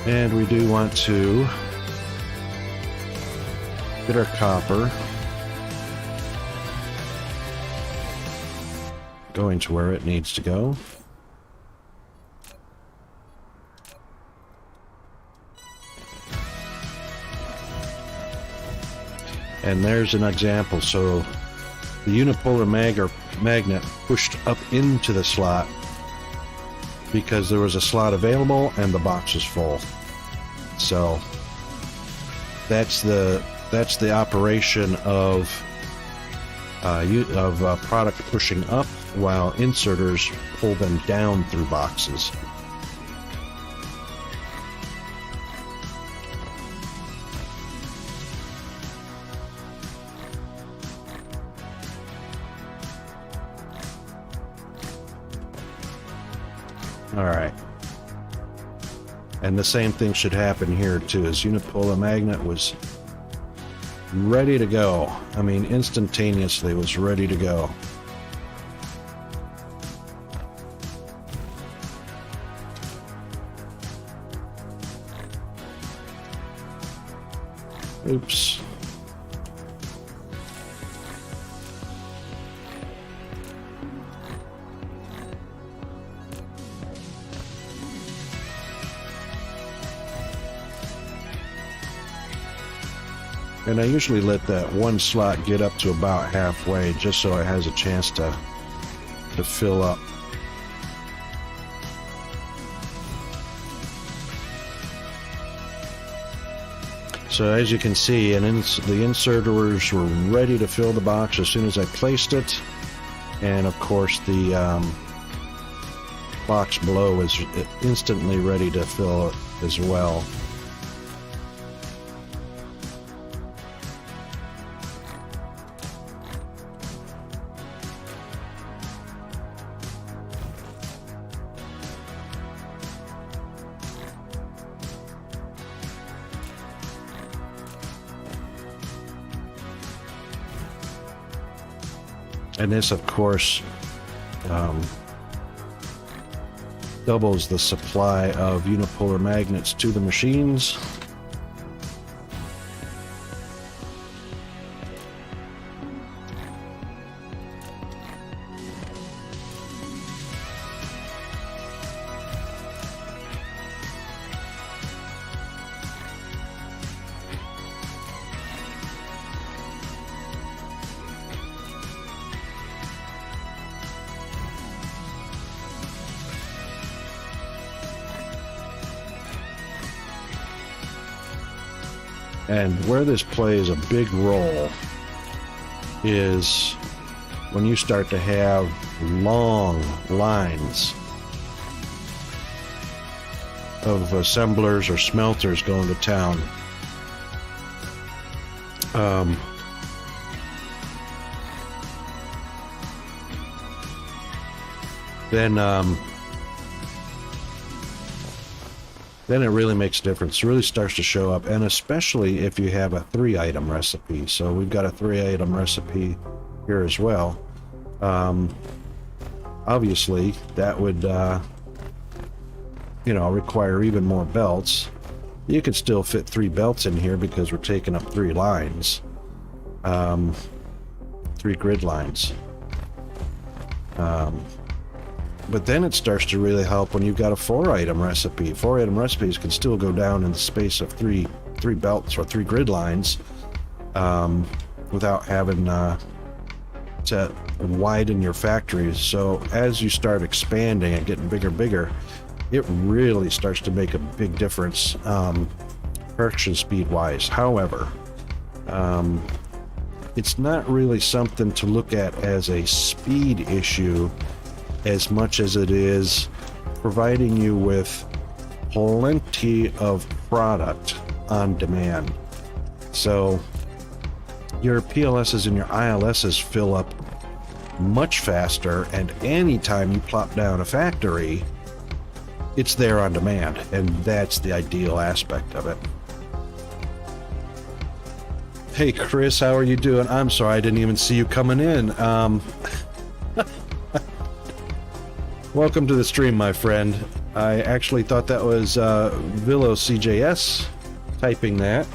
And we do want to get our copper going to where it needs to go. And there's an example. So the unipolar magnet pushed up into the slot because there was a slot available and the box was full. So that's the operation of product pushing up while inserters pull them down through boxes. All right. And the same thing should happen here too, as unipolar magnet was ready to go. I mean, instantaneously was ready to go. Oops. And I usually let that one slot get up to about halfway just so it has a chance to fill up. So as you can see, the inserters were ready to fill the box as soon as I placed it. And of course the box below is instantly ready to fill it as well. And this, of course, doubles the supply of unipolar magnets to the machines. And where this plays a big role is when you start to have long lines of assemblers or smelters going to town. Then it really makes a difference. It really starts to show up, and especially if you have a 3-item recipe. So we've got a 3-item recipe here as well. Obviously, that would require even more belts. You could still fit 3 belts in here because we're taking up 3 lines, 3 grid lines. But then it starts to really help when you've got a 4-item recipe. 4-item recipes can still go down in the space of 3 belts or 3 grid lines without having to widen your factories. So as you start expanding and getting bigger, it really starts to make a big difference production speed wise. However, it's not really something to look at as a speed issue as much as it is providing you with plenty of product on demand. So your PLSs and your ILSs fill up much faster, and anytime you plop down a factory, it's there on demand, and that's the ideal aspect of it. Hey Chris, how are you doing? I'm sorry, I didn't even see you coming in. Welcome to the stream, my friend. I actually thought that was Villo CJS typing that.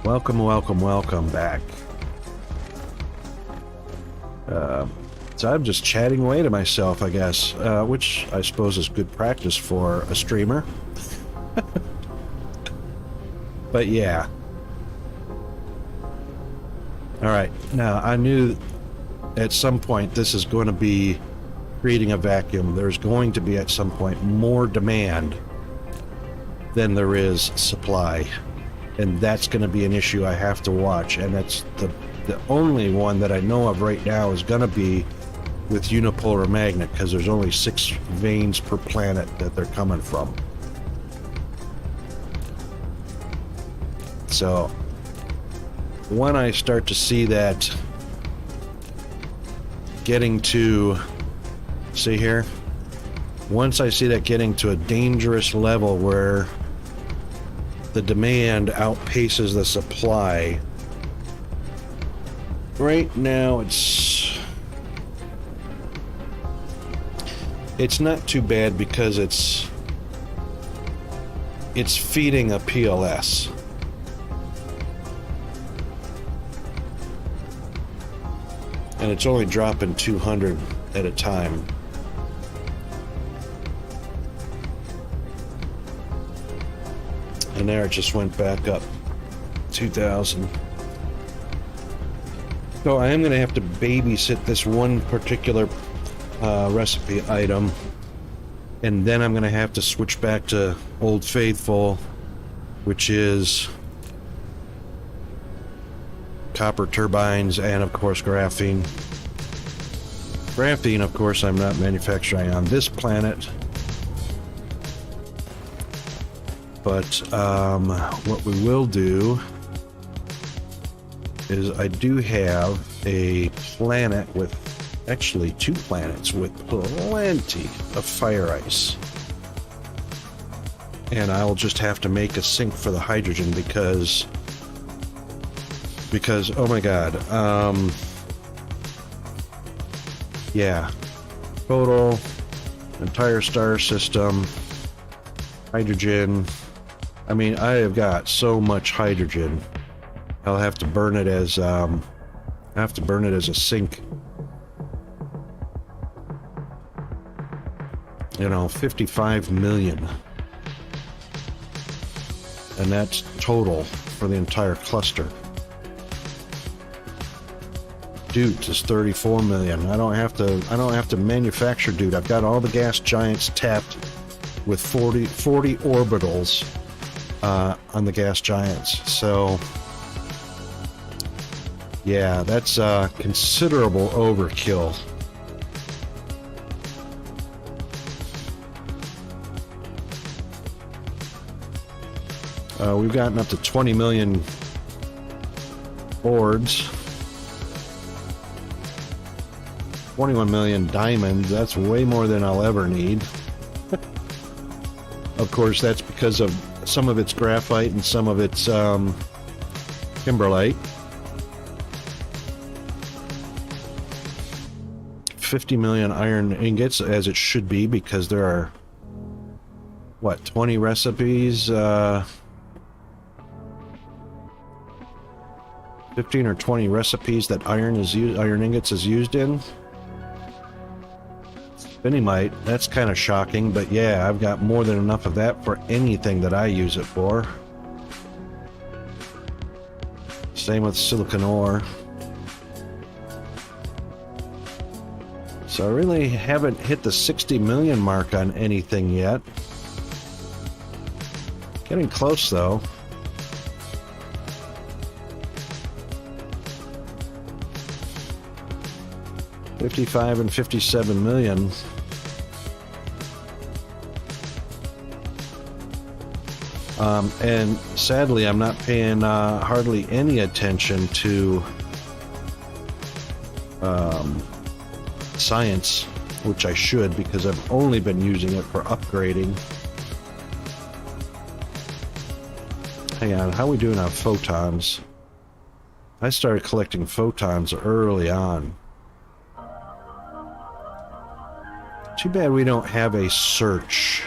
Welcome back. So I'm just chatting away to myself, I guess, which I suppose is good practice for a streamer. But yeah. All right, now I knew at some point this is going to be creating a vacuum. There's going to be at some point more demand than there is supply, and that's going to be an issue I have to watch. And that's the only one that I know of right now is going to be with unipolar magnet, because there's only 6 veins per planet that they're coming from. So when I start to see that getting to, see here, once I see that getting to a dangerous level where the demand outpaces the supply, right now it's not too bad because it's feeding a PLS. And it's only dropping 200 at a time. And there it just went back up 2,000. So I am going to have to babysit this one particular recipe item, and then I'm going to have to switch back to Old Faithful, which is copper turbines and of course graphene. Graphene, of course, I'm not manufacturing on this planet, but what we will do is I do have a planet with, actually 2 planets with plenty of fire ice. And I'll just have to make a sink for the hydrogen because oh my god, yeah, total entire star system hydrogen. I mean, I have got so much hydrogen. I'll have to burn it as a sink. You know, 55 million. And that's total for the entire cluster. Dude is 34 million. I don't have to manufacture Dude. I've got all the gas giants tapped with 40 orbitals on the gas giants. So yeah, that's considerable overkill. We've gotten up to 20 million boards. 21 million diamonds. That's way more than I'll ever need. Of course, that's because of some of it's graphite and some of it's kimberlite. 50 million iron ingots, as it should be, because there are, what, 20 recipes? 15 or 20 recipes that iron ingots is used in. Spinimite, that's kind of shocking, but yeah, I've got more than enough of that for anything that I use it for. Same with silicon ore. So I really haven't hit the 60 million mark on anything yet. Getting close though. $55 and $57 million. And sadly, I'm not paying hardly any attention to science, which I should, because I've only been using it for upgrading. Hang on, how are we doing on photons? I started collecting photons early on. Too bad we don't have a search.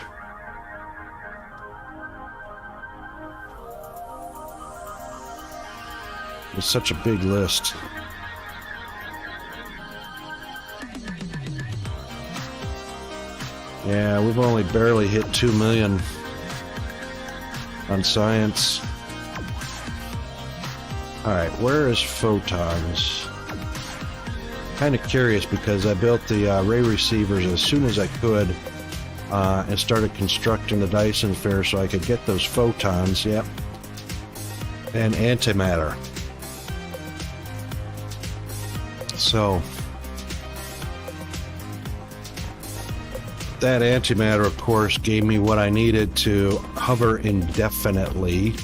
It's such a big list. Yeah, we've only barely hit 2 million on science. Alright, where is photons? Kind of curious because I built the ray receivers as soon as I could and started constructing the Dyson sphere so I could get those photons, yep, and antimatter. So that antimatter, of course, gave me what I needed to hover indefinitely.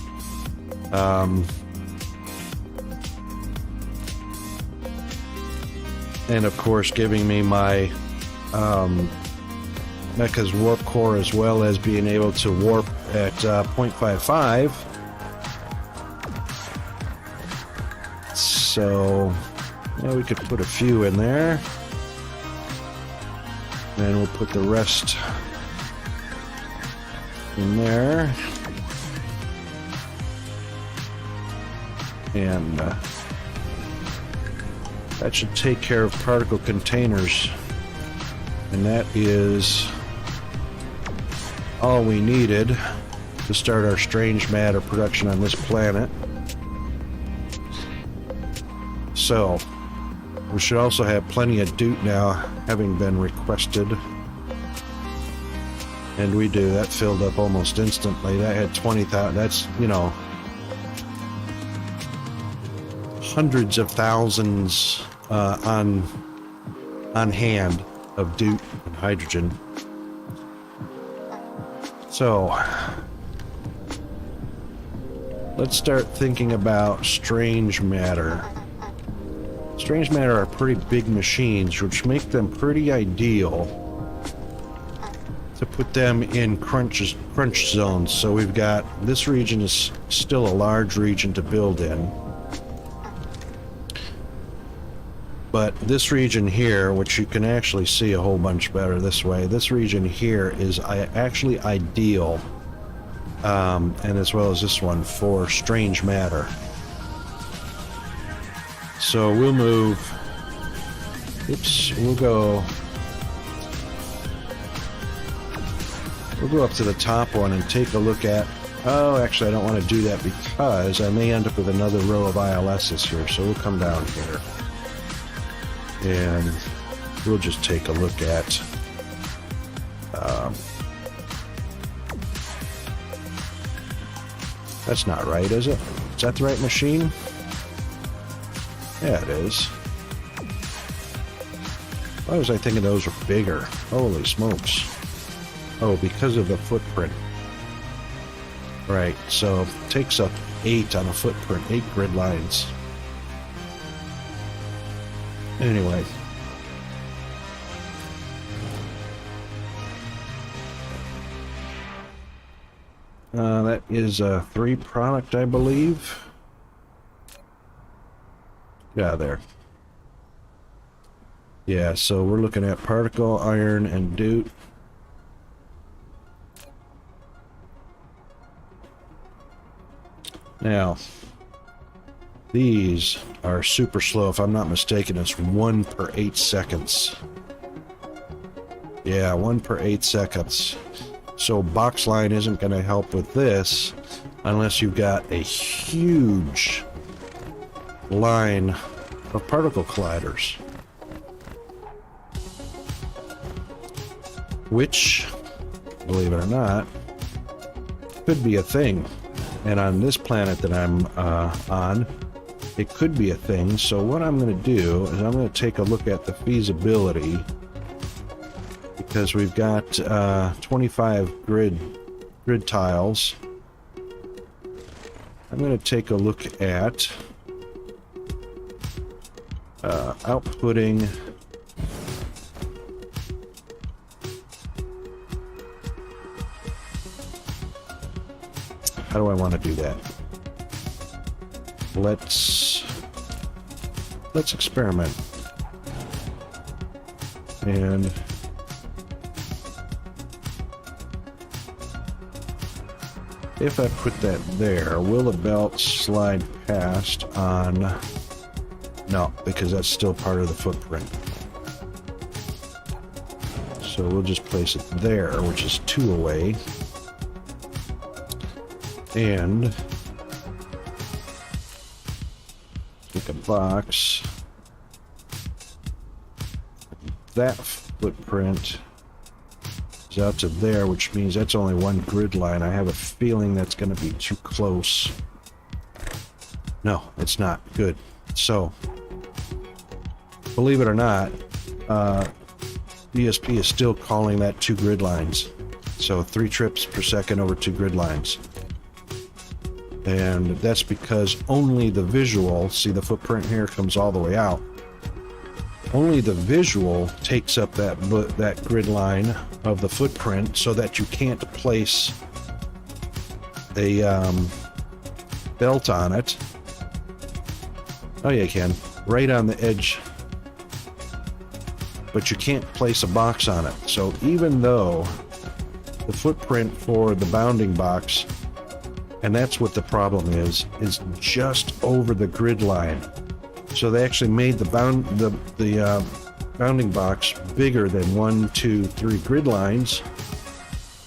And of course giving me my Mecha's warp core, as well as being able to warp at 0.55. So yeah, we could put a few in there, and we'll put the rest in there. And that should take care of particle containers. And that is all we needed to start our strange matter production on this planet. So, we should also have plenty of doot now, having been requested. And we do. That filled up almost instantly. That had 20,000. That's, you know, hundreds of thousands on hand of doot and hydrogen. So, let's start thinking about strange matter. Strange matter are pretty big machines, which make them pretty ideal to put them in crunch zones. So we've got, this region is still a large region to build in. But this region here, which you can actually see a whole bunch better this way, this region here is actually ideal, and as well as this one, for strange matter. So we'll move, we'll go up to the top one and take a look at, oh, actually I don't want to do that because I may end up with another row of ILSs here, so we'll come down here. And we'll just take a look at that's not right, is it? Is that the right machine? Yeah, it is. Why was I thinking those were bigger? Holy smokes. Oh, because of the footprint. Right, so it takes up 8 on a footprint, 8 grid lines. Anyway. That is a 3 product, I believe. Yeah, there. Yeah, so we're looking at particle, iron, and doot. Now, these are super slow. If I'm not mistaken, it's 1 per 8 seconds. Yeah, 1 per 8 seconds. So box line isn't going to help with this unless you've got a huge line of particle colliders. Which, believe it or not, could be a thing. And on this planet that I'm on, it could be a thing. So what I'm going to do is I'm going to take a look at the feasibility, because we've got 25 grid tiles. I'm going to take a look at outputting how do I want to do that? Let's experiment. And if I put that there, will the belt slide past on? No, because that's still part of the footprint. So we'll just place it there, which is 2 away. And take a box. That footprint is out to there, which means that's only 1 grid line. I have a feeling that's going to be too close. No, it's not. Good. So, believe it or not, DSP is still calling that 2 grid lines. So 3 trips per second over 2 grid lines. And that's because only the visual, see the footprint here, comes all the way out. only the visual takes up that grid line of the footprint, so that you can't place a belt on it. Oh yeah, you can. Right on the edge. But you can't place a box on it. So even though the footprint for the bounding box, and that's what the problem is just over the grid line. So they actually made the bounding box bigger than 1, 2, 3 grid lines.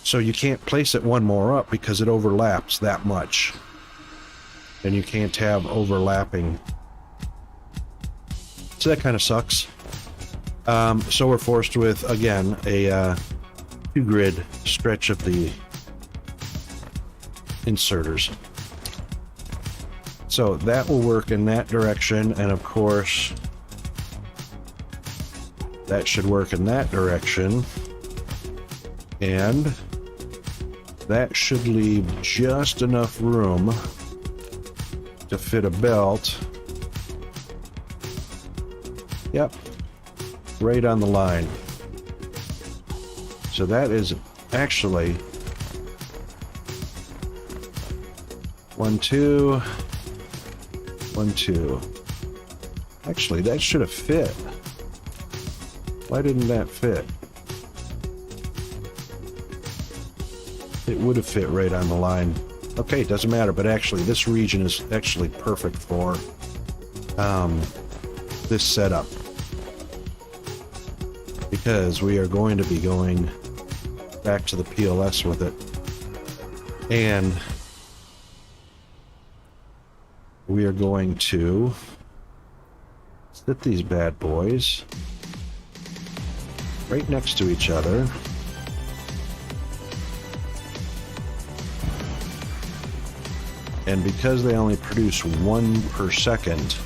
So you can't place it one more up because it overlaps that much. And you can't have overlapping. So that kind of sucks. So we're forced with, again, a 2-grid stretch of the inserters. So that will work in that direction, and of course that should work in that direction, and that should leave just enough room to fit a belt. Yep, right on the line. So that is actually 1, 2, 1, 2. Actually, that should have fit. Why didn't that fit? It would have fit right on the line. Okay, it doesn't matter, but actually this region is actually perfect for this setup, because we are going to be going back to the PLS with it, and we are going to sit these bad boys right next to each other. And because they only produce 1 per second,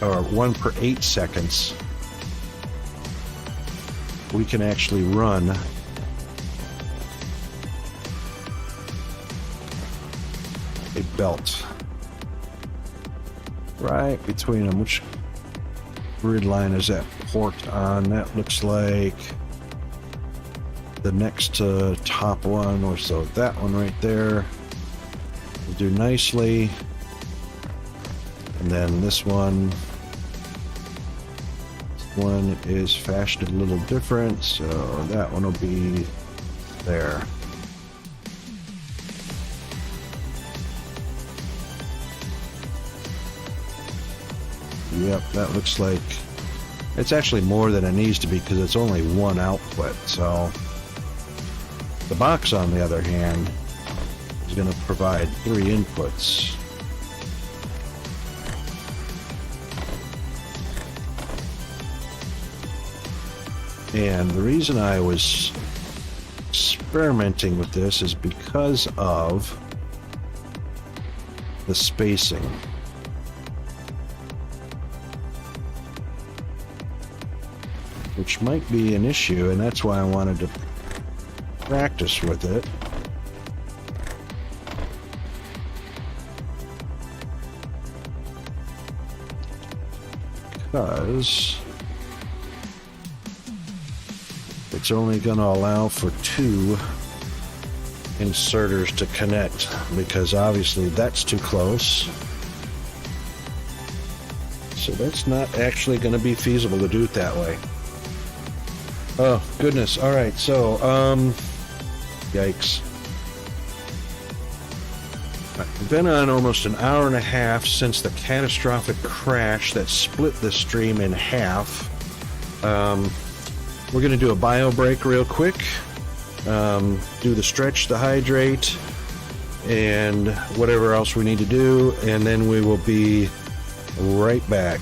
or 1 per 8 seconds, we can actually run a belt right between them. Which grid line is that port on? That looks like the next to top one, or so that one right there will do nicely. And then this one is fashioned a little different, so that one will be there. Yep, that looks like it's actually more than it needs to be, because it's only 1 output. So the box, on the other hand, is going to provide 3 inputs. And the reason I was experimenting with this is because of the spacing. Which might be an issue, and that's why I wanted to practice with it. Because it's only going to allow for 2 inserters to connect, because obviously that's too close. So that's not actually going to be feasible to do it that way. Oh, goodness. All right, so, yikes. I've been on almost an hour and a half since the catastrophic crash that split the stream in half. We're going to do a bio break real quick, do the stretch, the hydrate, and whatever else we need to do, and then we will be right back.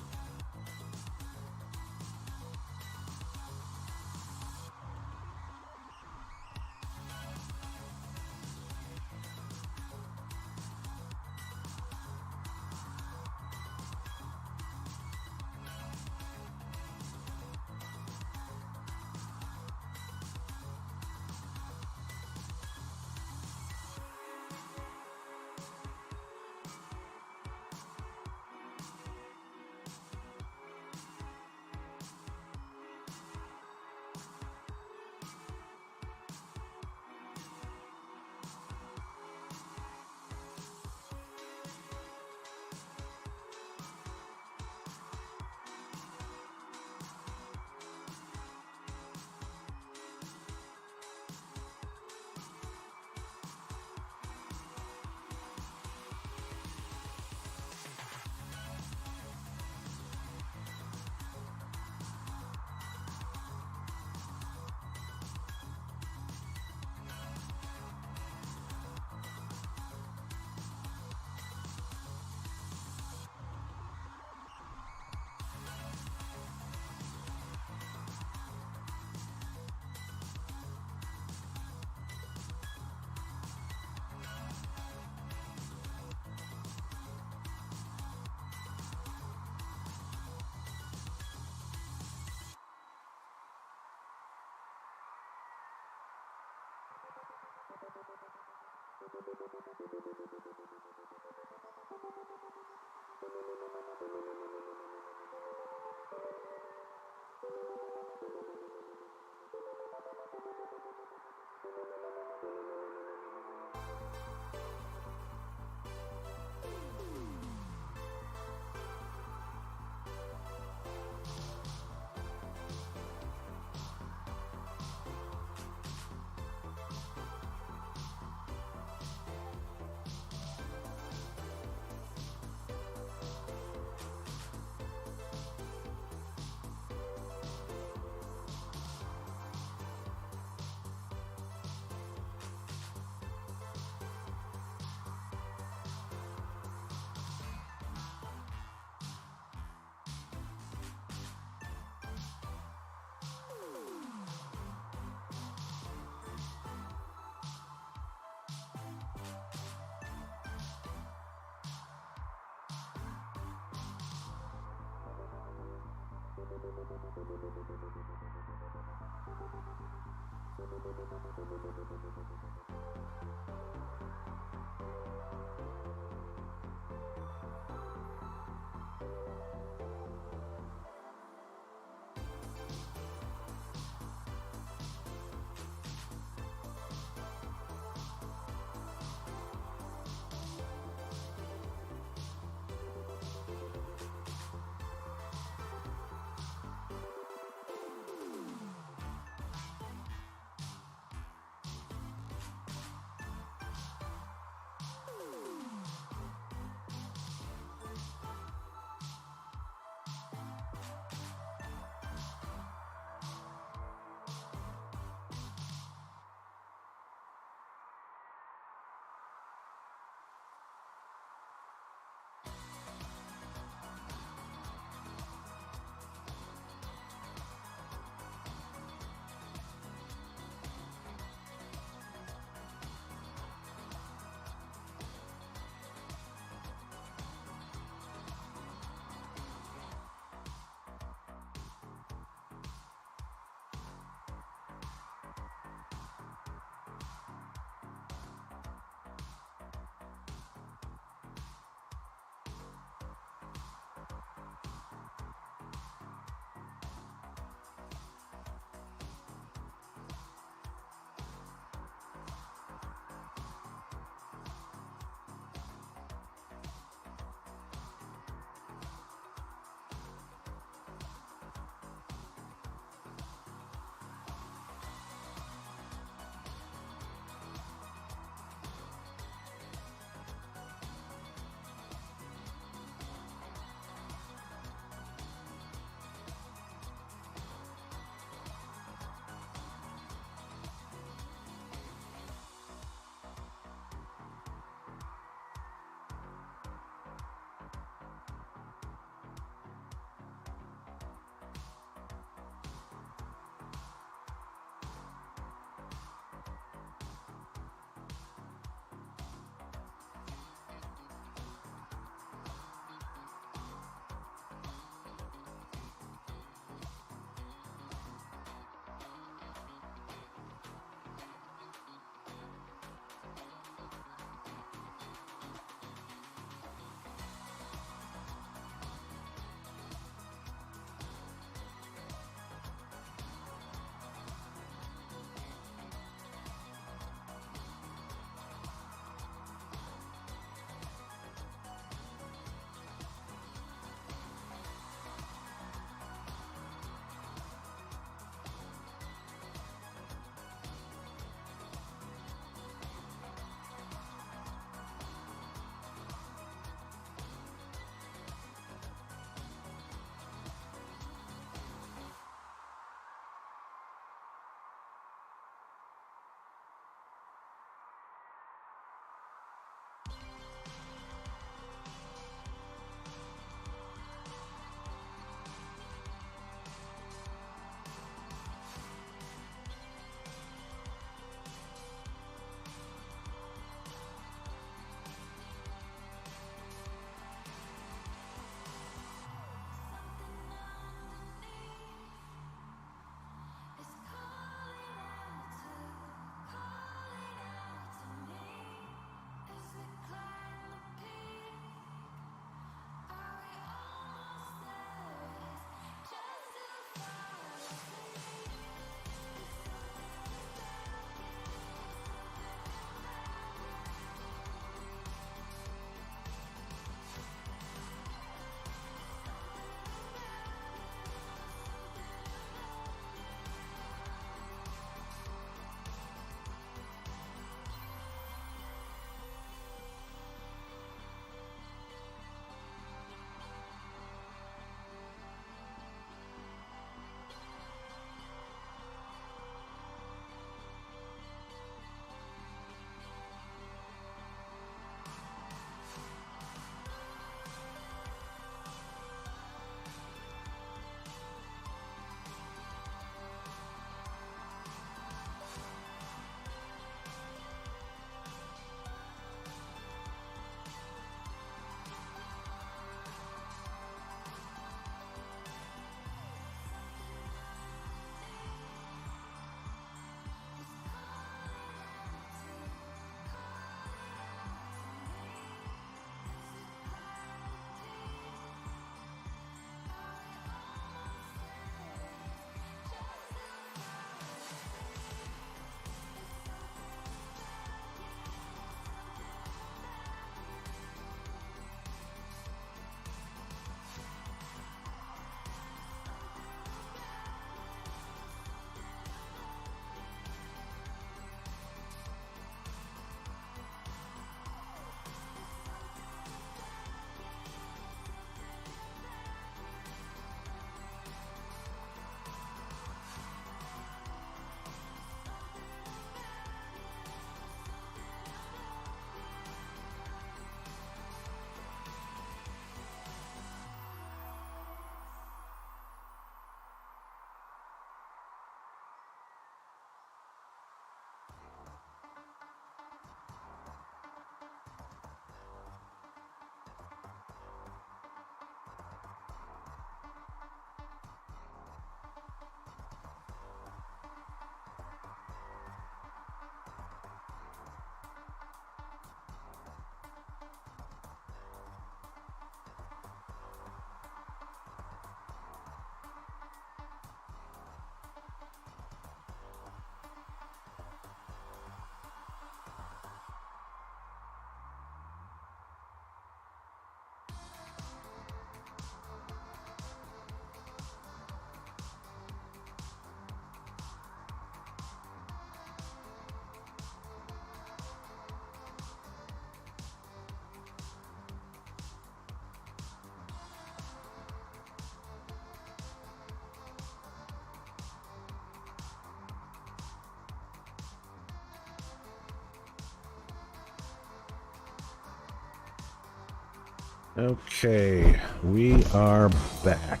Okay, we are back.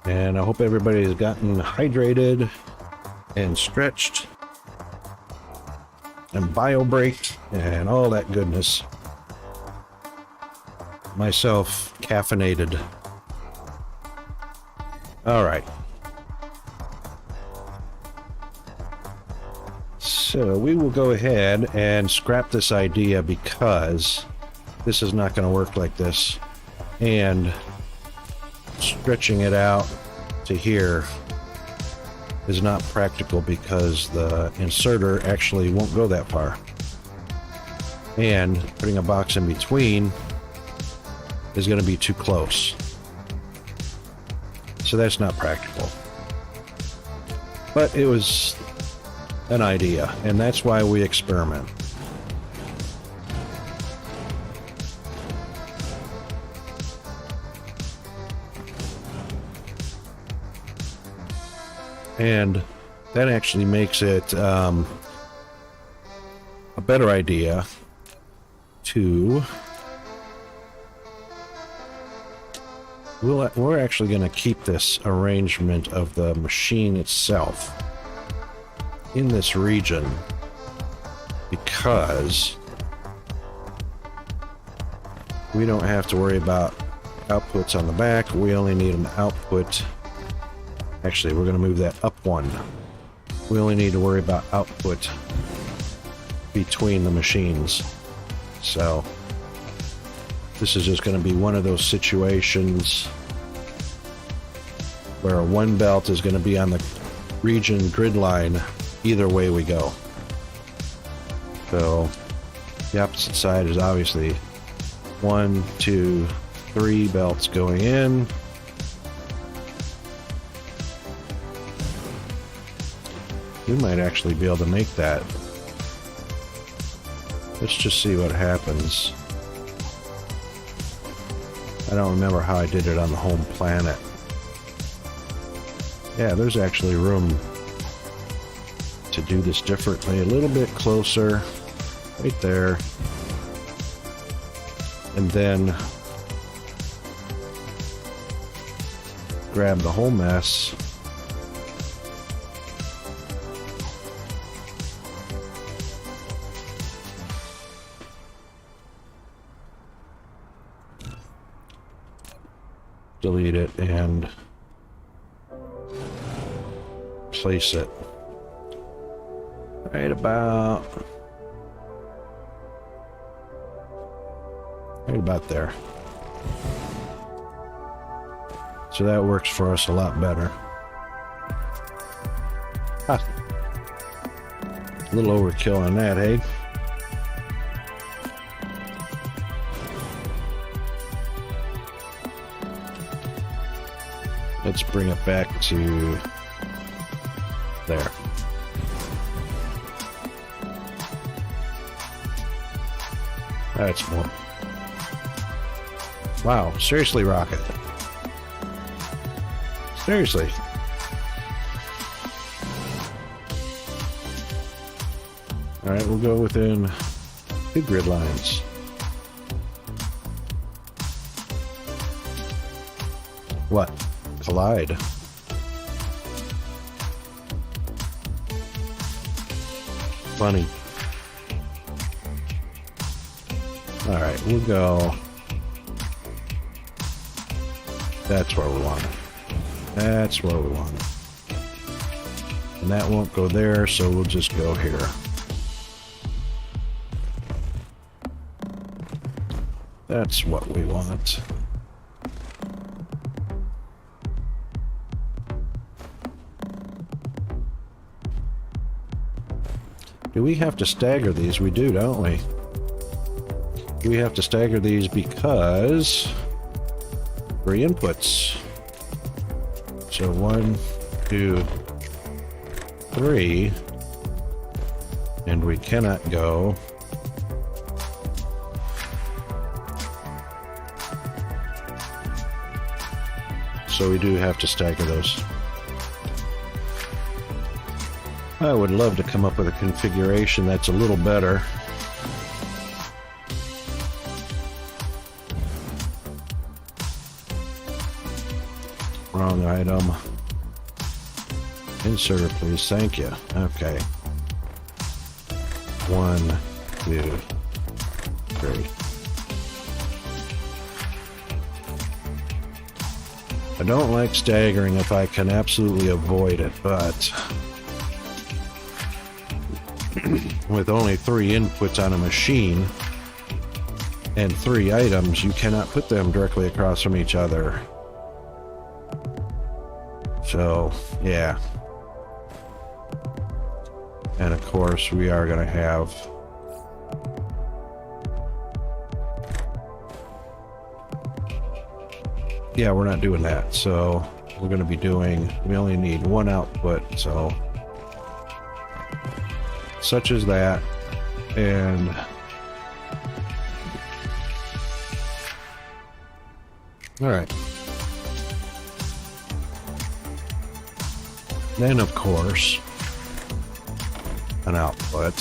And I hope everybody has gotten hydrated and stretched and bio-braked and all that goodness. Myself caffeinated. All right. So we will go ahead and scrap this idea because this is not going to work like this. And stretching it out to here is not practical because the inserter actually won't go that far. And putting a box in between is going to be too close. So that's not practical. But it was an idea, and that's why we experiment. And that actually makes it a better idea to... We're actually going to keep this arrangement of the machine itself in this region because we don't have to worry about outputs on the back. We only need an output. Actually, we're going to move that up one. We only need to worry about output between the machines. So this is just going to be one of those situations where one belt is going to be on the region grid line either way we go. So the opposite side is obviously 1, 2, 3 belts going in. We might actually be able to make that. Let's just see what happens. I don't remember how I did it on the home planet. Yeah, there's actually room to do this differently. A little bit closer. Right there. And then grab the whole mess. Delete it and place it right about there. So that works for us a lot better. Ah, a little overkill on that, hey? Let's bring it back to there. That's more. Wow, seriously, Rocket. Seriously. Alright, we'll go within 2 grid lines. What? Collide. Funny. Alright, we'll go. That's where we want it. That's where we want it. And that won't go there, so we'll just go here. That's what we want. Do we have to stagger these? We do, don't we? We have to stagger these because 3 inputs. So 1, 2, 3, and we cannot go so we do have to stagger those. I would love to come up with a configuration that's a little better. Wrong item. Inserter, please. Thank you. Okay. 1, 2, 3. I don't like staggering if I can absolutely avoid it, but with only 3 inputs on a machine and 3 items, you cannot put them directly across from each other. So, yeah. And of course, we are going to have yeah, we're not doing that. So we're going to be doing, we only need 1 output. So such as that. And all right. Then of course, an output.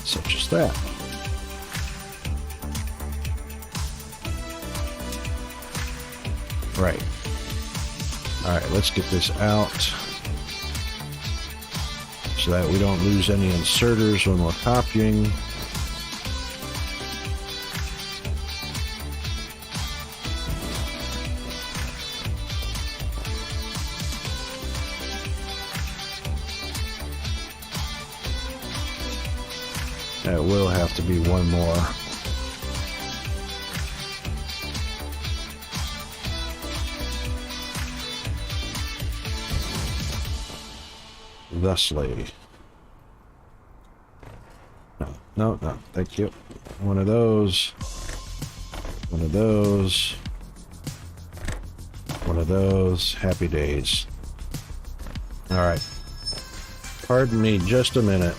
Such as that. Right. All right, let's get this out so that we don't lose any inserters when we're copying. That will have to be 1 more. Thusly. No, thank you. 1 of those. 1 of those. 1 of those. Happy days. All right. Pardon me just a minute.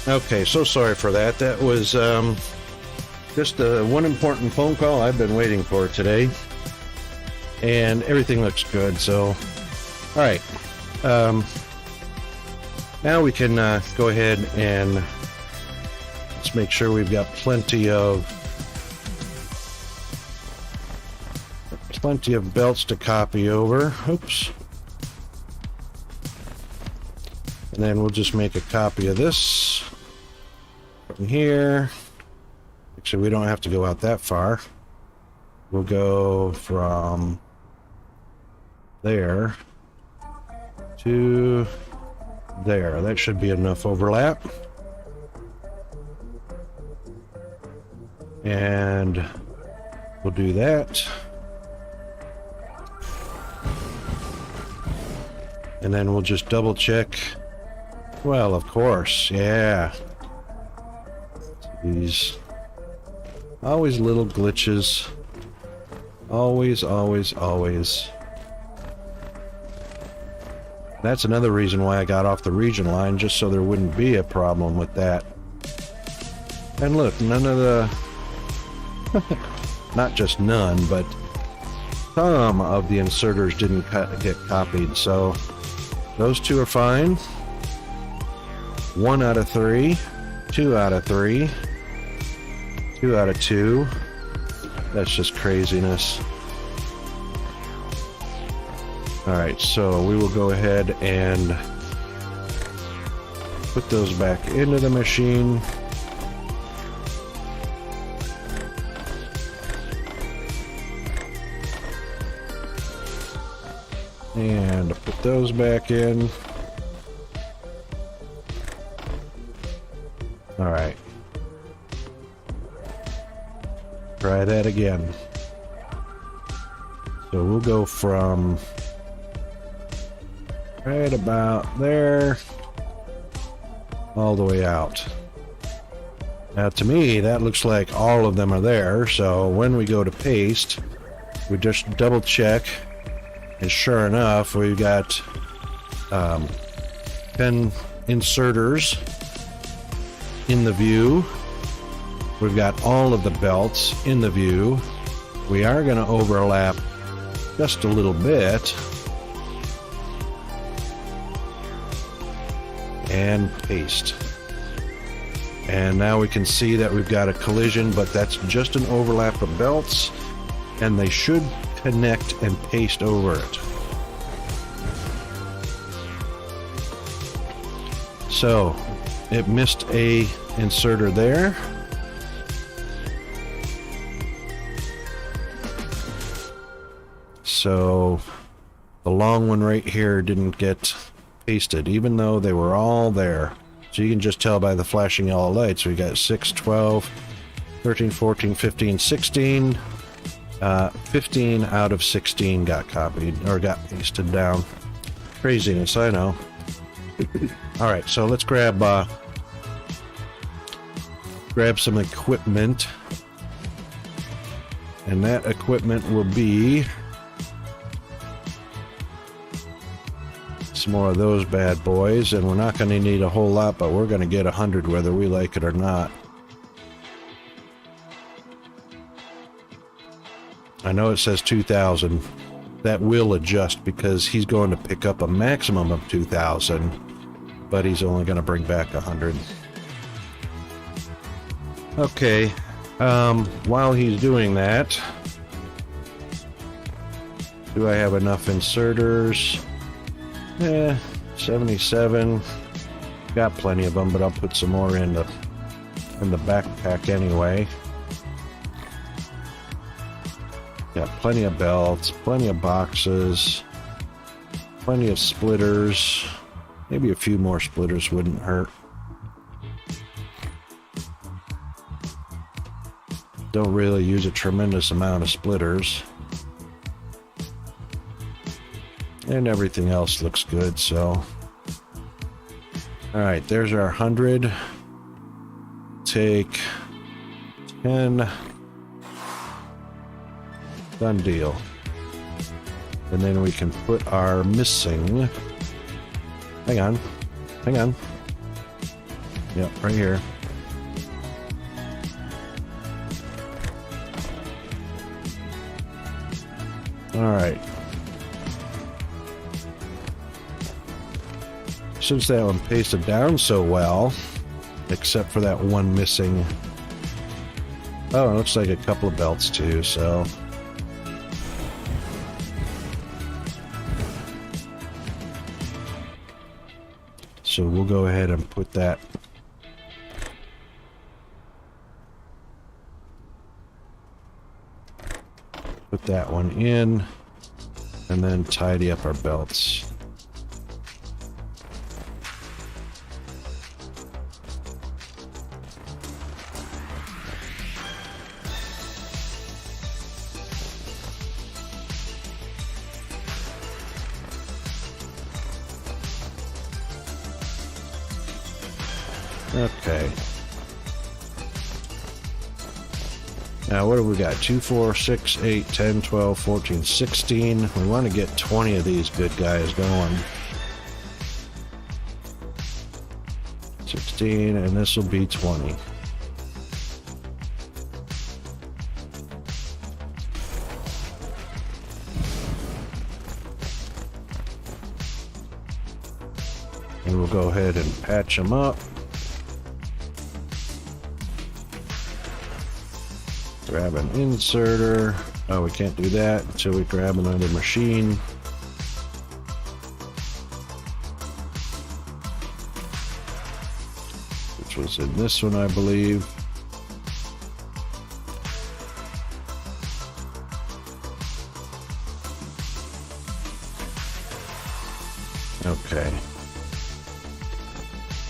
Okay, so sorry for that. That was just one important phone call I've been waiting for today. And everything looks good, so... Alright. Now we can go ahead and let's make sure we've got plenty of belts to copy over. Oops. And then we'll just make a copy of this from here. Actually, we don't have to go out that far. We'll go from there to there. That should be enough overlap. And we'll do that. And then we'll just double check. Well, of course, yeah. These always little glitches. Always, always, always. That's another reason why I got off the region line, just so there wouldn't be a problem with that. And look, none of the... not just none, but some of the inserters didn't get copied, so those two are fine. 1 out of 3, 2 out of 3, 2 out of 2. That's just craziness. Alright, so we will go ahead and put those back into the machine. And put those back in. Alright. Try that again. So we'll go from right about there all the way out. Now to me that looks like all of them are there, so when we go to paste we just double check, and sure enough we've got 10 inserters in the view. We've got all of the belts in the view. We are going to overlap just a little bit. And paste. And now we can see that we've got a collision, but that's just an overlap of belts, and they should connect and paste over it. So it missed a inserter there. So the long one right here didn't get pasted, even though they were all there. So you can just tell by the flashing yellow lights. We got 6, 12, 13, 14, 15, 16. 15 out of 16 got copied or got pasted down. Craziness, I know. Alright, so let's grab some equipment. And that equipment will be some more of those bad boys, and we're not going to need a whole lot, but we're going to get 100 whether we like it or not. I know it says 2,000. That will adjust because he's going to pick up a maximum of 2,000, but he's only going to bring back 100. Okay, while he's doing that, do I have enough inserters? 77. Got plenty of them, but I'll put some more in the backpack anyway. Got plenty of belts, plenty of boxes, plenty of splitters. Maybe a few more splitters wouldn't hurt. Don't really use a tremendous amount of splitters. And everything else looks good, so. Alright, there's our 100. Take 10. Done deal. And then we can put our missing... Hang on. Yep, right here. Alright. Since that one pasted down so well, except for that one missing... Oh, it looks like a couple of belts too, so... So we'll go ahead and put that... Put that one in, and then tidy up our belts. Okay. Now, what have we got? 2, 4, 6, 8, 10, 12, 14, 16. We want to get 20 of these good guys going. 16, and this will be 20. And we'll go ahead and patch them up. Grab an inserter. Oh, we can't do that until we grab another machine. Which was in this one, I believe. Okay.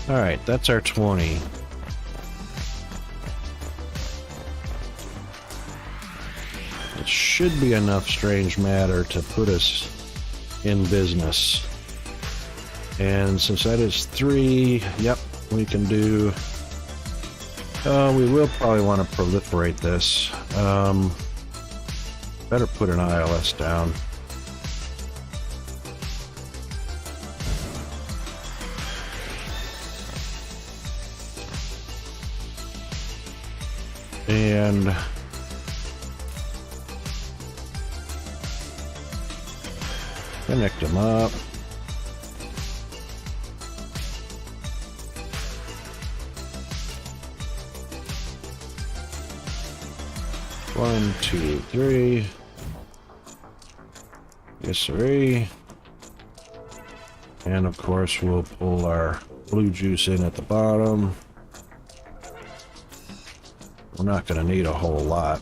Alright, that's our 20. Should be enough strange matter to put us in business. And since that is 3, yep, we can do... we will probably want to proliferate this. Better put an ILS down. And... connect them up. One, two, three. Yes, sirree. And of course, we'll pull our blue juice in at the bottom. We're not going to need a whole lot.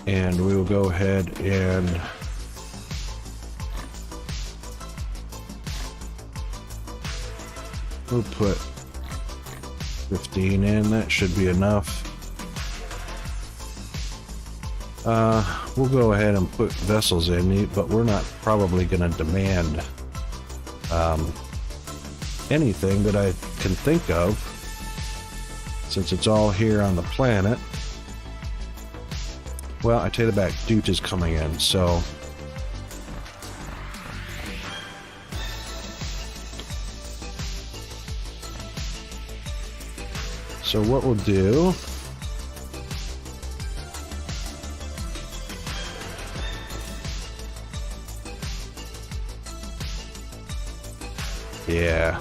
And we will go ahead and we'll put 15 in. That should be enough. We'll go ahead and put vessels in, but we're not probably going to demand anything that I can think of, since it's all here on the planet. Well, I take it back. Dude is coming in, so... So what we'll do... Yeah.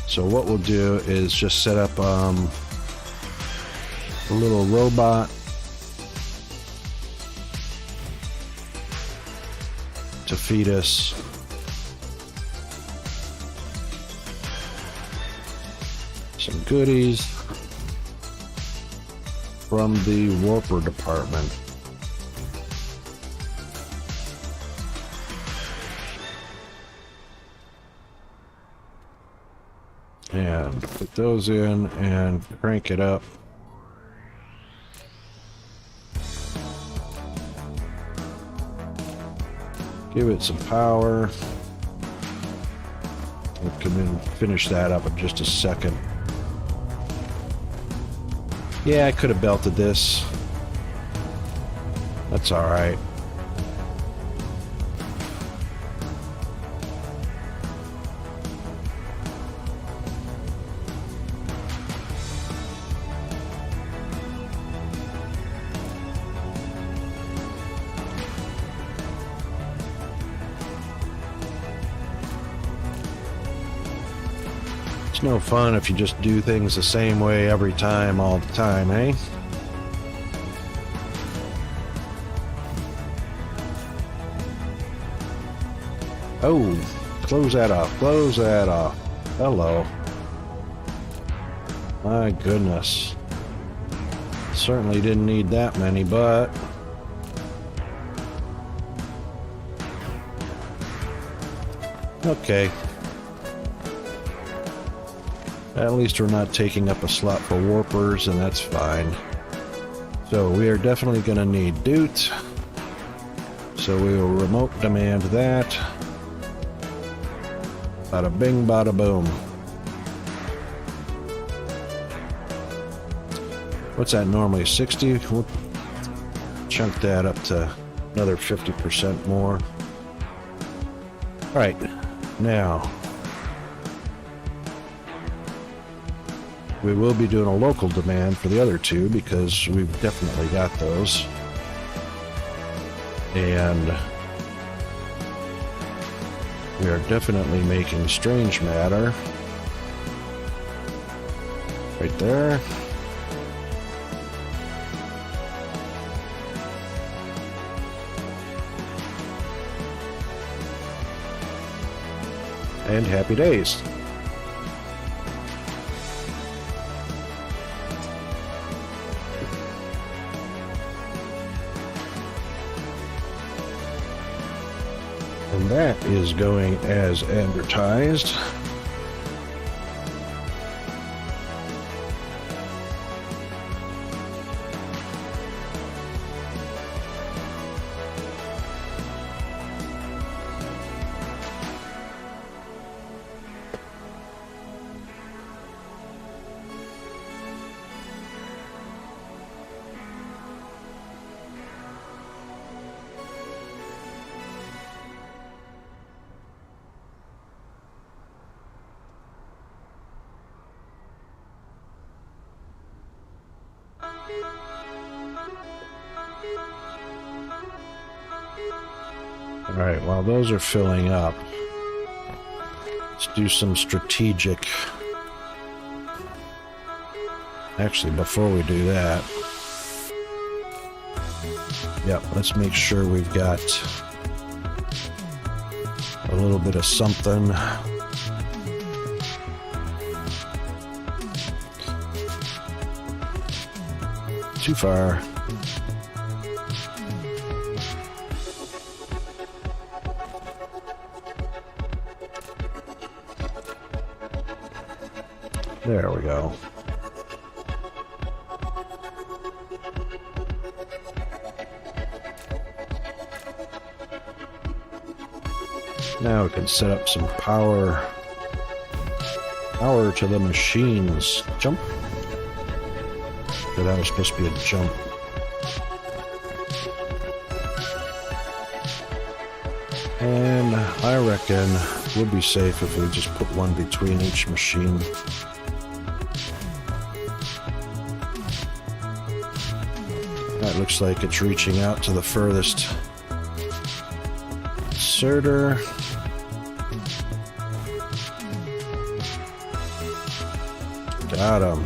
So what we'll do is just set up a little robot to feed us some goodies from the warper department. And put those in and crank it up. Give it some power. We'll come in and finish that up in just a second. Yeah, I could have belted this. That's alright. no fun if you just do things the same way every time, all the time, eh? Oh, close that off, close that off. Hello. My goodness. Certainly didn't need that many, but... okay. At least we're not taking up a slot for warpers, and that's fine. So we are definitely going to need Doot. So we will remote demand that. Bada bing, bada boom. What's that normally? 60? We'll chunk that up to another 50% more. Alright, now we will be doing a local demand for the other two because we've definitely got those. And we are definitely making strange matter. Right there. And happy days. And that is going as advertised. Alright, while those are filling up, let's do some strategic... Actually, before we do that... Yep, let's make sure we've got a little bit of something. Too far. There we go. Now we can set up some power to the machines. Jump. That was supposed to be a jump. And I reckon we'll be safe if we just put one between each machine. That looks like it's reaching out to the furthest inserter. Got him.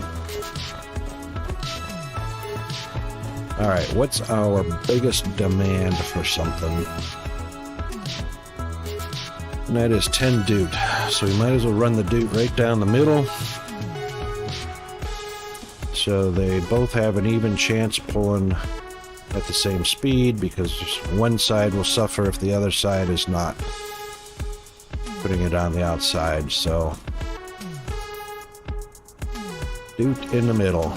Alright, what's our biggest demand for something? And that is 10 Doot. So we might as well run the Doot right down the middle. So they both have an even chance pulling at the same speed, because one side will suffer if the other side is not putting it on the outside. So Doot in the middle.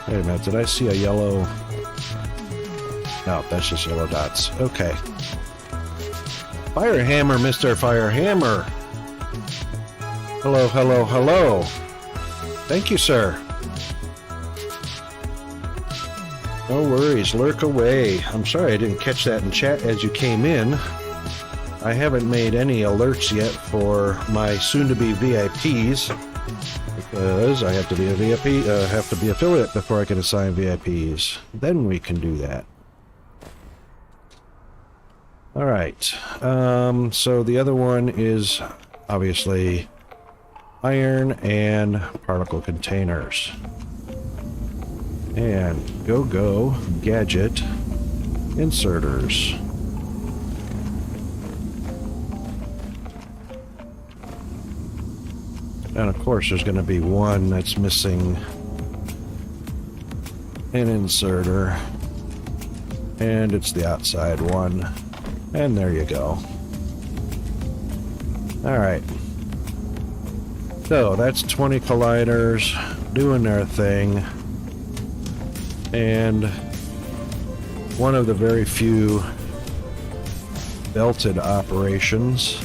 Wait a minute, did I see a yellow? No, that's just yellow dots. Okay. Fire hammer, Mr. Fire Hammer. Hello, hello, hello. Thank you, sir. No worries, lurk away. I'm sorry I didn't catch that in chat as you came in. I haven't made any alerts yet for my soon-to-be VIPs. Because I have to be a VIP, have to be affiliate before I can assign VIPs. Then we can do that. All right. So the other one is obviously iron and particle containers. And go gadget inserters. And of course there's going to be one that's missing an inserter. And it's the outside one. And there you go. Alright. So that's 20 colliders doing their thing. And one of the very few belted operations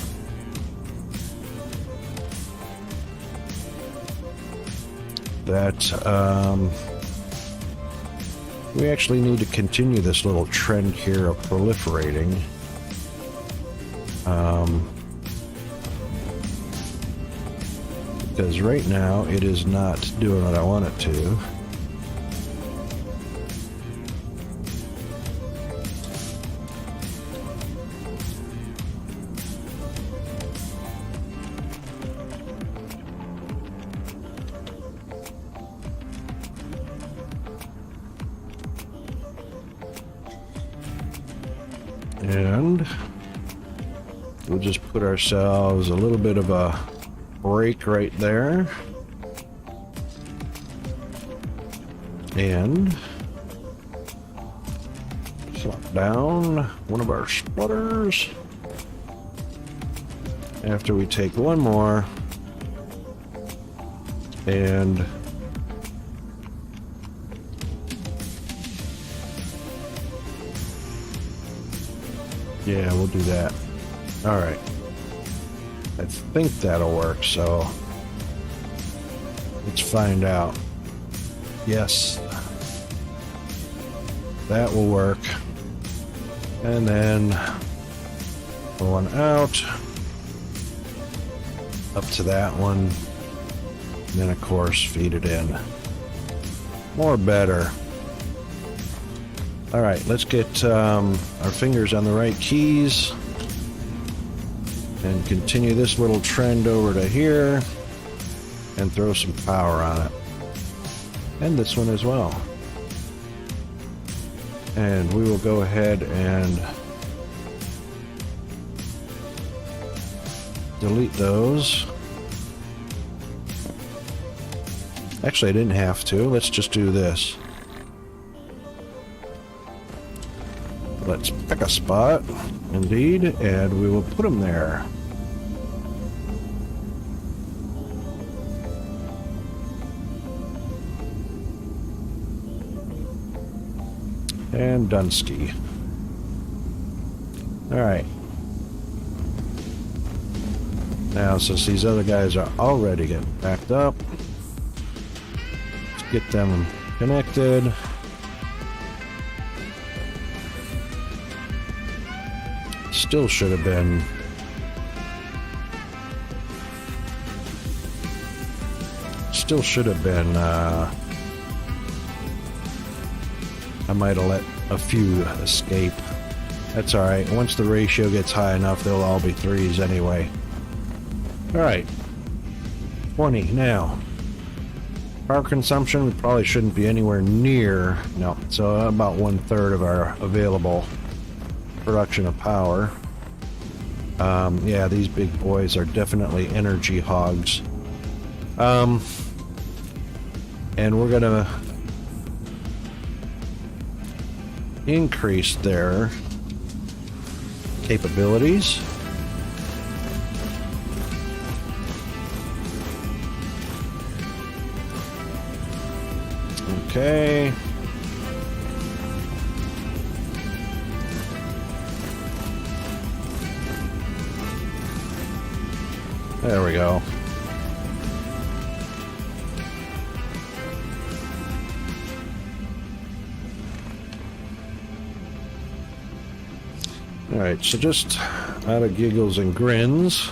that we actually need to continue this little trend here of proliferating. Because right now it is not doing what I want it to. And we'll just put ourselves a little bit of a break right there. And slap down one of our splitters. After we take one more and yeah, we'll do that. All right. I think that'll work, so let's find out. Yes. That will work. And then pull one out. Up to that one. And then, of course, feed it in. More better. All right, let's get our fingers on the right keys and continue this little trend over to here and throw some power on it. And this one as well. And we will go ahead and delete those. Actually, I didn't have to. Let's just do this. Let's pick a spot, indeed, and we will put them there. And Dunsky. Alright. Now, since these other guys are already getting backed up, let's get them connected. Still should have been I might have let a few escape. That's alright. Once the ratio gets high enough, they'll all be threes anyway. Alright. 20 now. Power consumption, we probably shouldn't be anywhere near. No, so about 1/3 of our available production of power. Yeah, these big boys are definitely energy hogs. And we're gonna increase their capabilities. Okay. There we go. Alright, so just out of giggles and grins,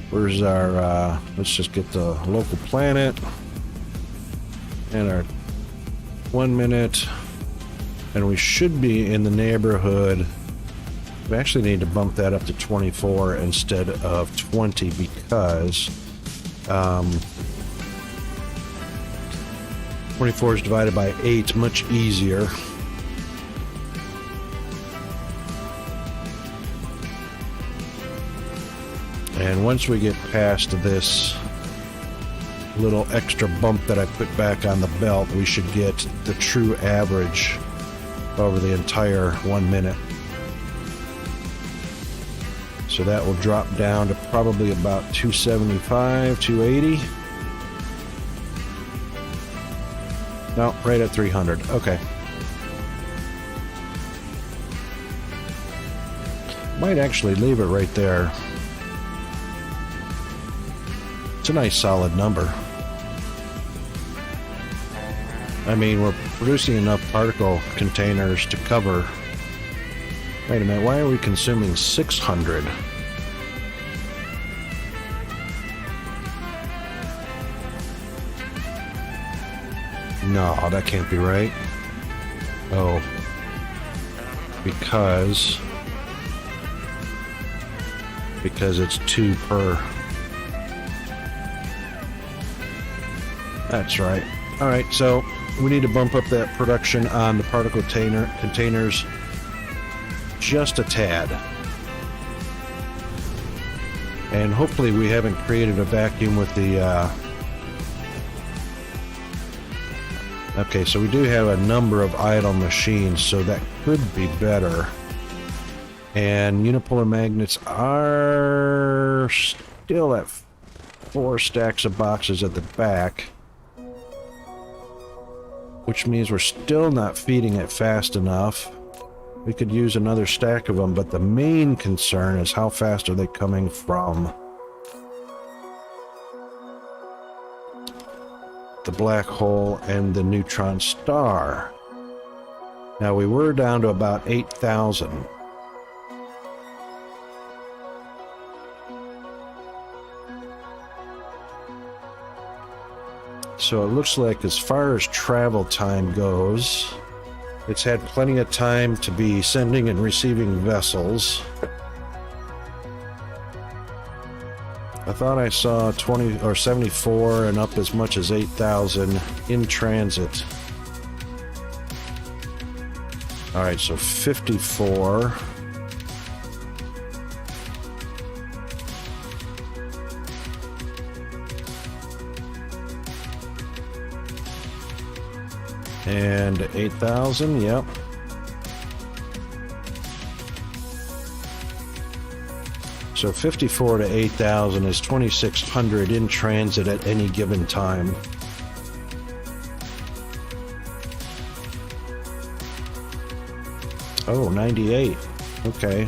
where's our, let's just get the local planet and our 1 minute And we should be in the neighborhood. We actually need to bump that up to 24 instead of 20 because 24 is divided by 8, much easier. And once we get past this little extra bump that I put back on the belt, we should get the true average over the entire 1 minute. So that will drop down to probably about 275, 280. No, right at 300. Okay. Might actually leave it right there. It's a nice solid number. I mean, we're producing enough particle containers to cover. Wait a minute, why are we consuming 600? No, that can't be right. Oh. Because it's 2 per. That's right. All right, so we need to bump up that production on the particle containers just a tad. And hopefully we haven't created a vacuum with the... Okay, so we do have a number of idle machines, so that could be better. And unipolar magnets are still at 4 stacks of boxes at the back, which means we're still not feeding it fast enough. We could use another stack of them, but the main concern is how fast are they coming from the black hole and the neutron star. Now we were down to about 8,000. So it looks like as far as travel time goes, it's had plenty of time to be sending and receiving vessels. I thought I saw 20 or 74 and up as much as 8,000 in transit. All right, so 54. And 8,000, yep. So 54 to 8,000 is 2,600 in transit at any given time. Oh, 98. Okay.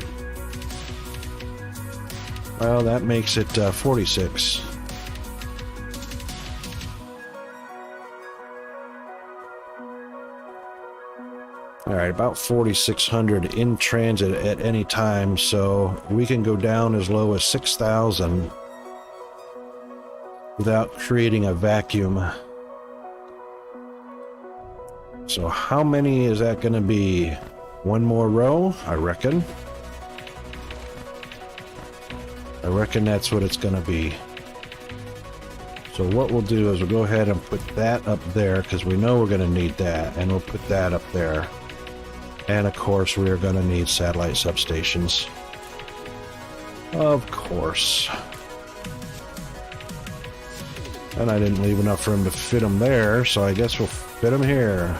Well, that makes it 46. All right, about 4,600 in transit at any time, so we can go down as low as 6,000 without creating a vacuum. So how many is that going to be? One more row, I reckon. I reckon that's what it's going to be. So what we'll do is we'll go ahead and put that up there because we know we're going to need that, and we'll put that up there. And of course, we are going to need satellite substations. Of course. And I didn't leave enough room to fit them there, so I guess we'll fit them here.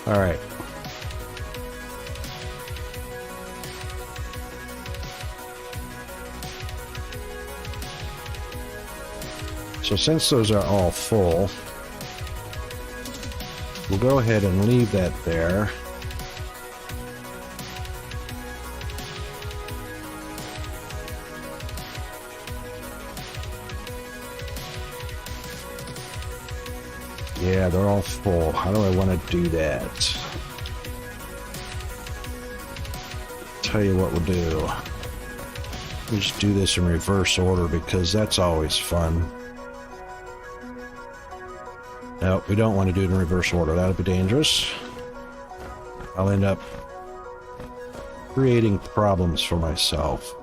All right. So since those are all full, we'll go ahead and leave that there. Yeah, they're all full. How do I want to do that? Tell you what we'll do. We'll just do this in reverse order because that's always fun. No, we don't want to do it in reverse order. That would be dangerous. I'll end up creating problems for myself.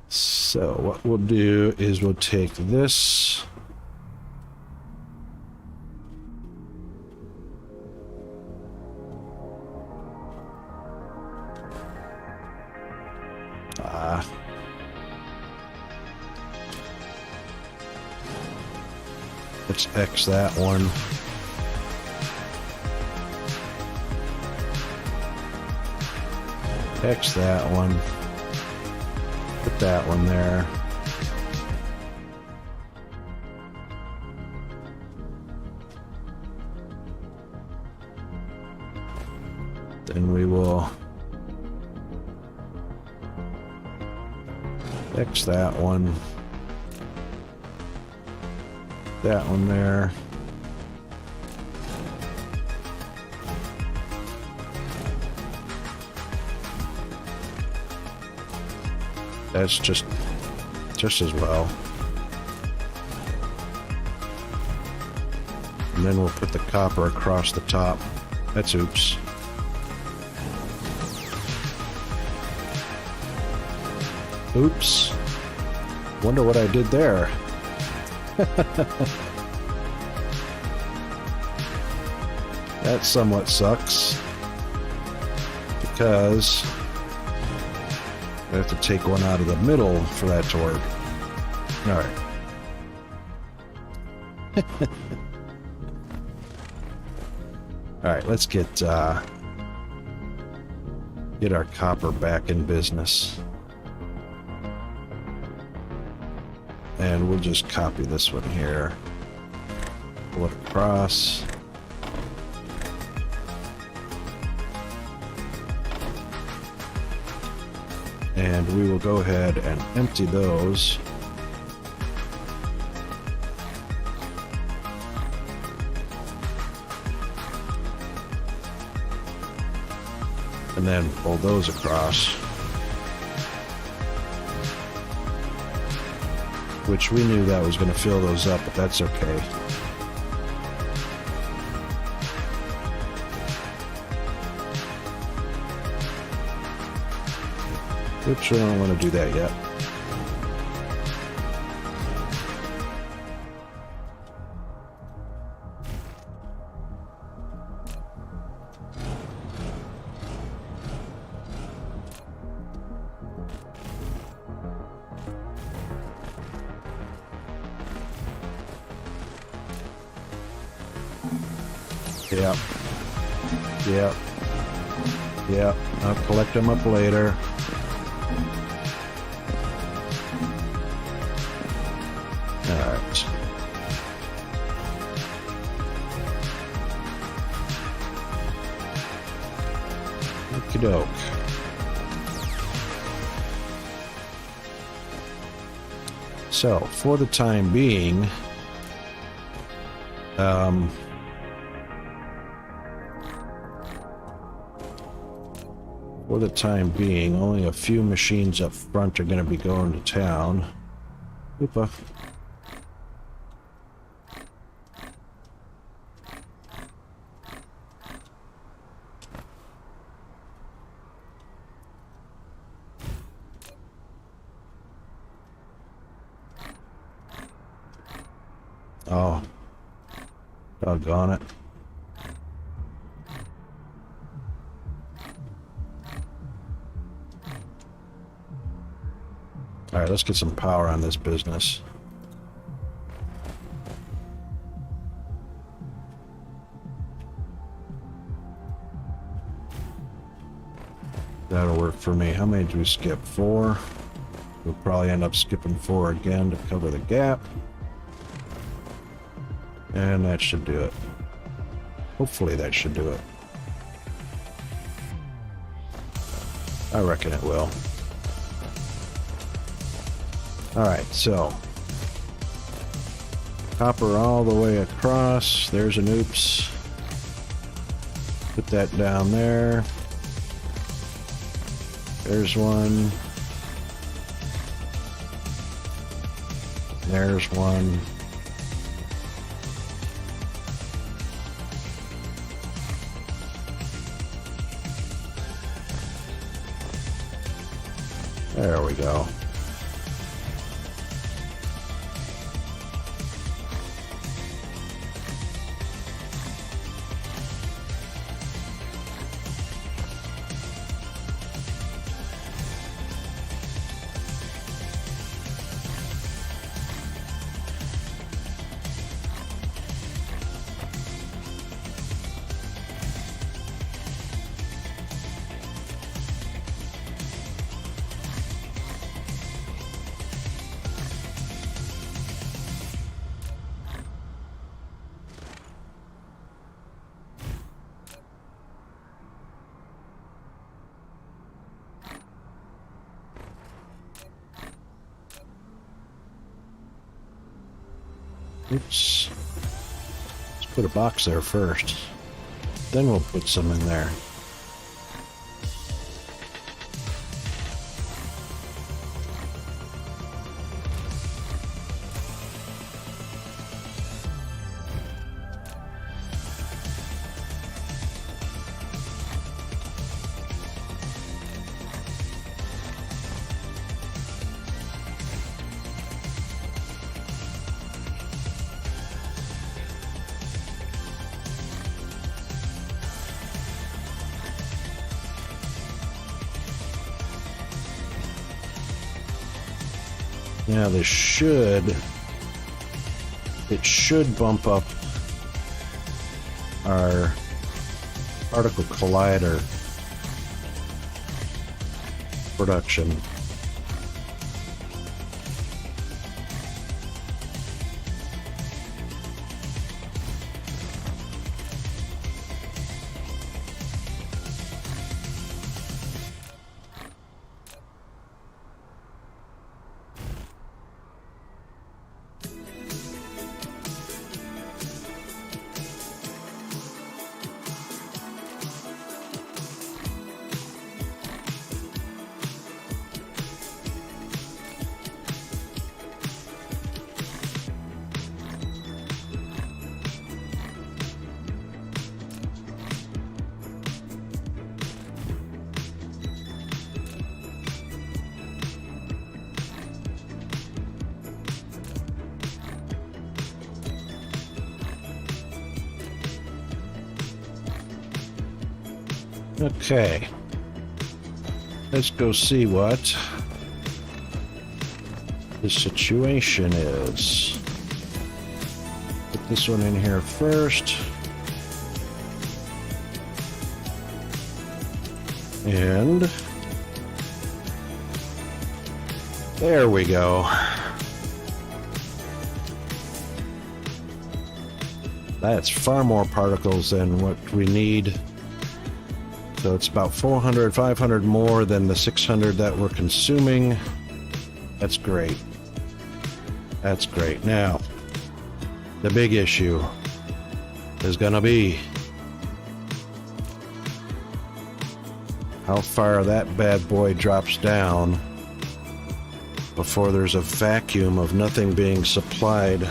So what we'll do is we'll take this. Let's X that one. X that one. Put that one there. Then we will X that one. That one there. That's just as well. And then we'll put the copper across the top. That's oops. Oops. Wonder what I did there. That somewhat sucks. Because I have to take one out of the middle for that to work. Alright. Alright, let's get our copper back in business. And we'll just copy this one here. Pull it across. And we will go ahead and empty those. And then pull those across. Which we knew that was going to fill those up, but that's okay. Oops, I don't want to do that yet. Yep. Yep. Yep. I'll collect them up later. Alright. Okie doke. So, for the time being, only a few machines up front are going to be going to town. Oopa. Oh. Doggone it. Alright, let's get some power on this business. That'll work for me. How many do we skip? 4. We'll probably end up skipping 4 again to cover the gap. And that should do it. Hopefully that should do it. I reckon it will. Alright, so copper all the way across. There's an oops. Put that down there. There's one. There's one. There we go. Oops. Let's put a box there first. Then we'll put some in there. Now it should bump up our particle collider production. Okay, let's go see what the situation is. Put this one in here first. And there we go. That's far more particles than what we need. So it's about 400, 500 more than the 600 that we're consuming. That's great. That's great. Now, the big issue is gonna be how far that bad boy drops down before there's a vacuum of nothing being supplied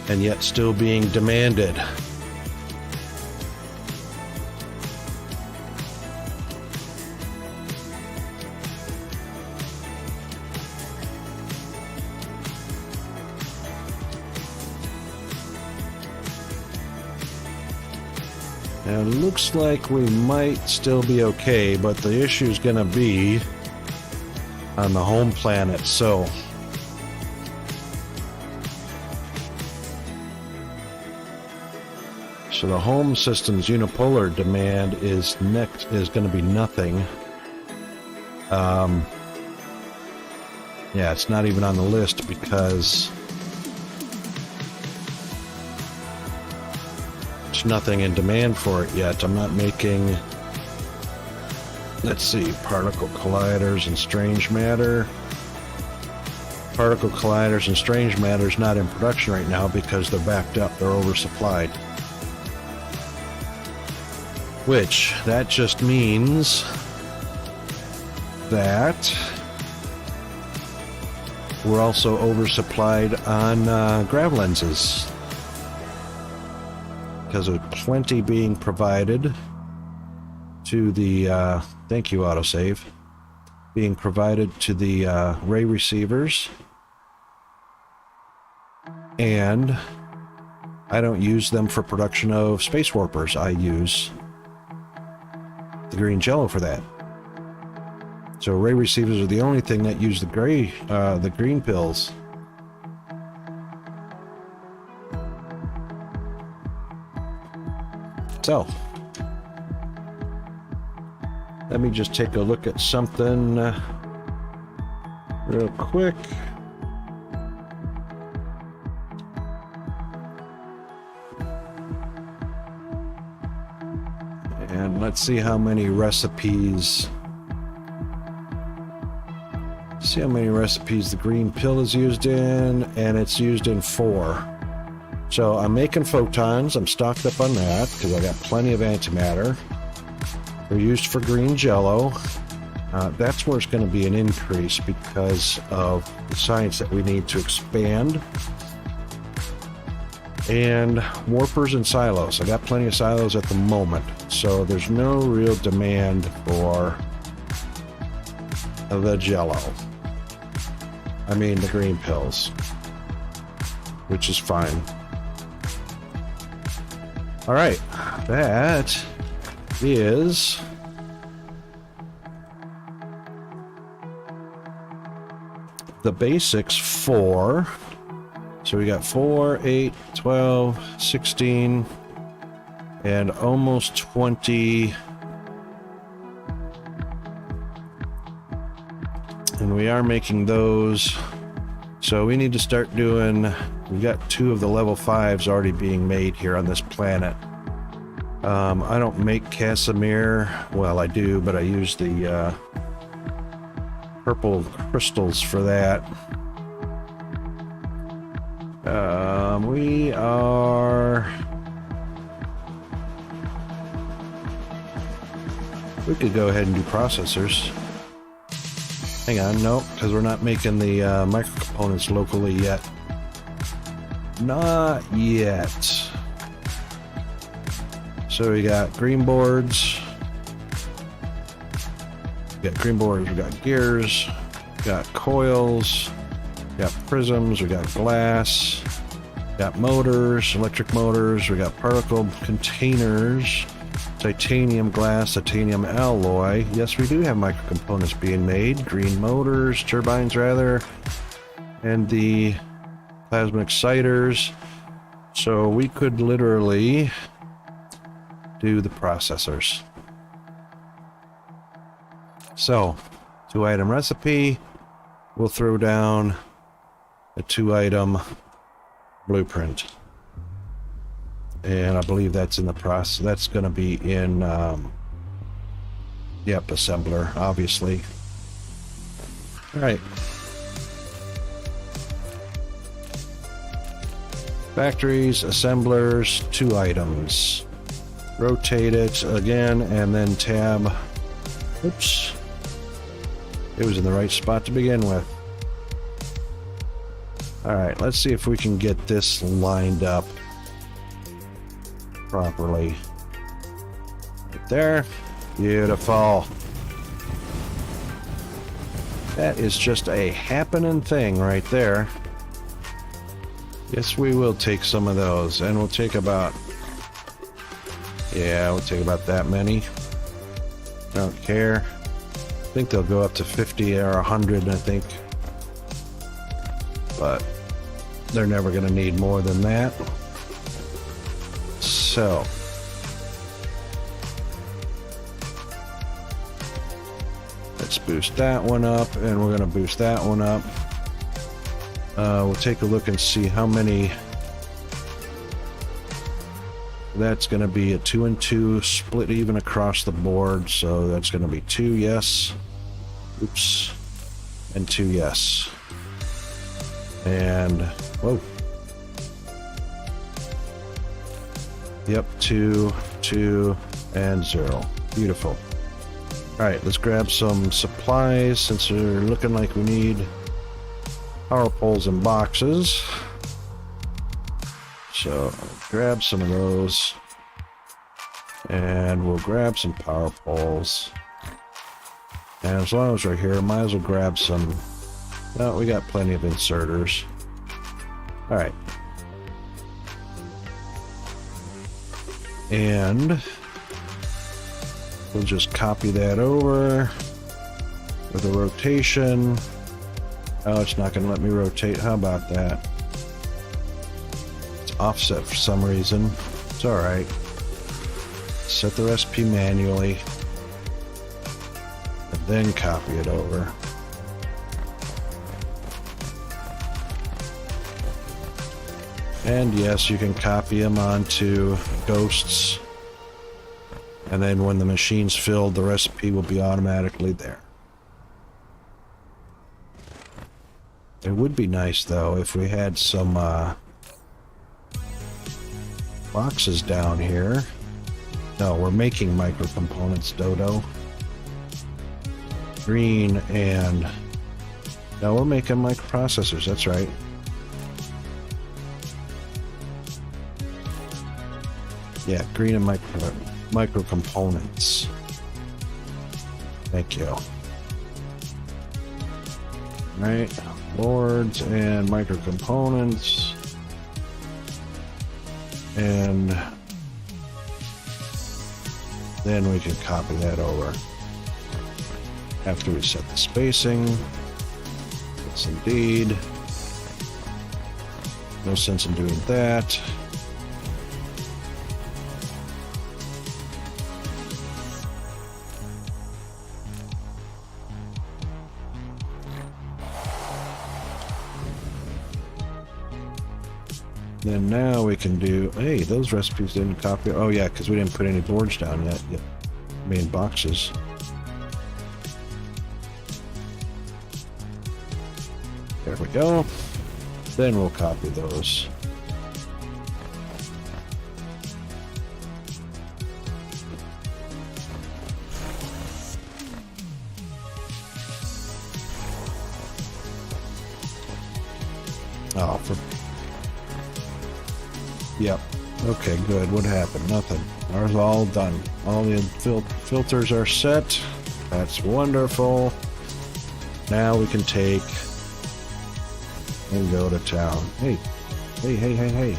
and yet still being demanded. Now, it looks like we might still be okay, but the issue is going to be on the home planet. So the home system's unipolar demand is going to be nothing. Yeah, it's not even on the list because there's nothing in demand for it yet. I'm not making, let's see, particle colliders and strange matter. Particle colliders and strange matter is not in production right now because they're backed up, they're oversupplied. Which, that just means that, we're also oversupplied on grav lenses, because there's plenty being provided to the thank you, autosave, being provided to the ray receivers, and I don't use them for production of space warpers. I use the green jello for that. So ray receivers are the only thing that use the green pills. So, let me just take a look at something real quick. And let's see how many recipes. See how many recipes the green pill is used in, and it's used in 4. So I'm making photons. I'm stocked up on that because I got plenty of antimatter. They're used for green jello. That's where it's going to be an increase because of the science that we need to expand. And warpers and silos. I got plenty of silos at the moment, so there's no real demand for the jello. I mean the green pills, which is fine. All right, that is the basics for, so we got 4, 8, 12, 16, and almost 20. And we are making those. So we need to start doing, we've got 2 of the level 5s already being made here on this planet. I don't make Casimir. Well, I do, but I use the purple crystals for that. We could go ahead and do processors. Hang on, no, because we're not making the microcomponents locally yet. Not yet. So we got green boards. We got green boards, we got gears, we got coils, we got prisms, we got glass, we got motors, electric motors, we got particle containers, titanium glass, titanium alloy. Yes, we do have microcomponents being made. Green motors, turbines rather, and the plasma exciters. So we could literally do the processors. So, 2-item recipe. We'll throw down a 2-item blueprint. And I believe that's in the process. That's going to be in, yep, assembler, obviously. All right. Factories, assemblers, 2 items. Rotate it again and then tab. Oops. It was in the right spot to begin with. All right, let's see if we can get this lined up properly. Right there. Beautiful. That is just a happening thing right there. Yes, we will take some of those, and we'll take about, yeah, we'll take about that many. Don't care. I think they'll go up to 50 or 100, I think. But they're never going to need more than that. So, let's boost that one up, and we're going to boost that one up. We'll take a look and see how many. That's going to be a 2 and 2 split even across the board, so that's going to be 2 yes, oops, and 2 yes, and whoa, yep, 2, 2, and 0. Beautiful. Alright, let's grab some supplies since we're looking like we need power poles and boxes. So, grab some of those. And we'll grab some power poles. And as long as we're here, might as well grab some... No, we got plenty of inserters. Alright. And we'll just copy that over with a rotation. Oh, it's not going to let me rotate. How about that? It's offset for some reason. It's alright. Set the recipe manually. And then copy it over. And yes, you can copy them onto ghosts. And then when the machine's filled, the recipe will be automatically there. It would be nice, though, if we had some boxes down here. No, we're making micro components, Dodo. Green and... No, we're making microprocessors, that's right. Yeah, green and micro components. Thank you. Right, boards and micro components. And then we can copy that over. After we set the spacing. Yes, indeed. No sense in doing that. Then now we can do... Hey, those recipes didn't copy... Oh yeah, because we didn't put any boards down yet. I mean, boxes. There we go. Then we'll copy those. Oh, for... Yep. Okay, good. What happened? Nothing. Ours all done. All the filters are set. That's wonderful. Now we can take and go to town. Hey. Hey, hey, hey, hey.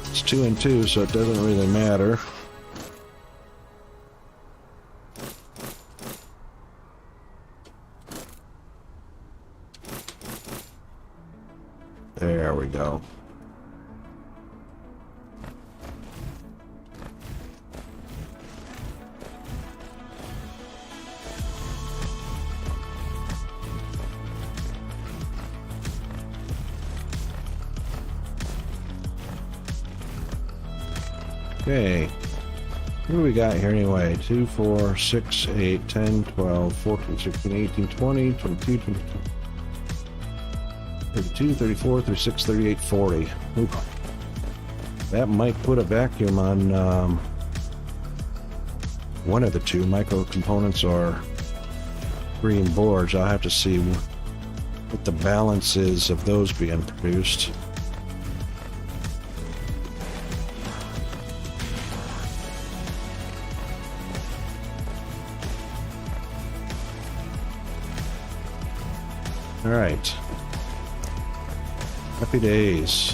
It's 2 and 2, so it doesn't really matter. There we go. Okay. What do we got here anyway? 2, 4, 6, 8, 10, 12, 14, 16, 18, 20, 22, 23. 32, 34, 36, 38, 40. Oop. That might put a vacuum on one of the two, micro components or green boards. I'll have to see what the balance is of those being produced. All right. Happy days.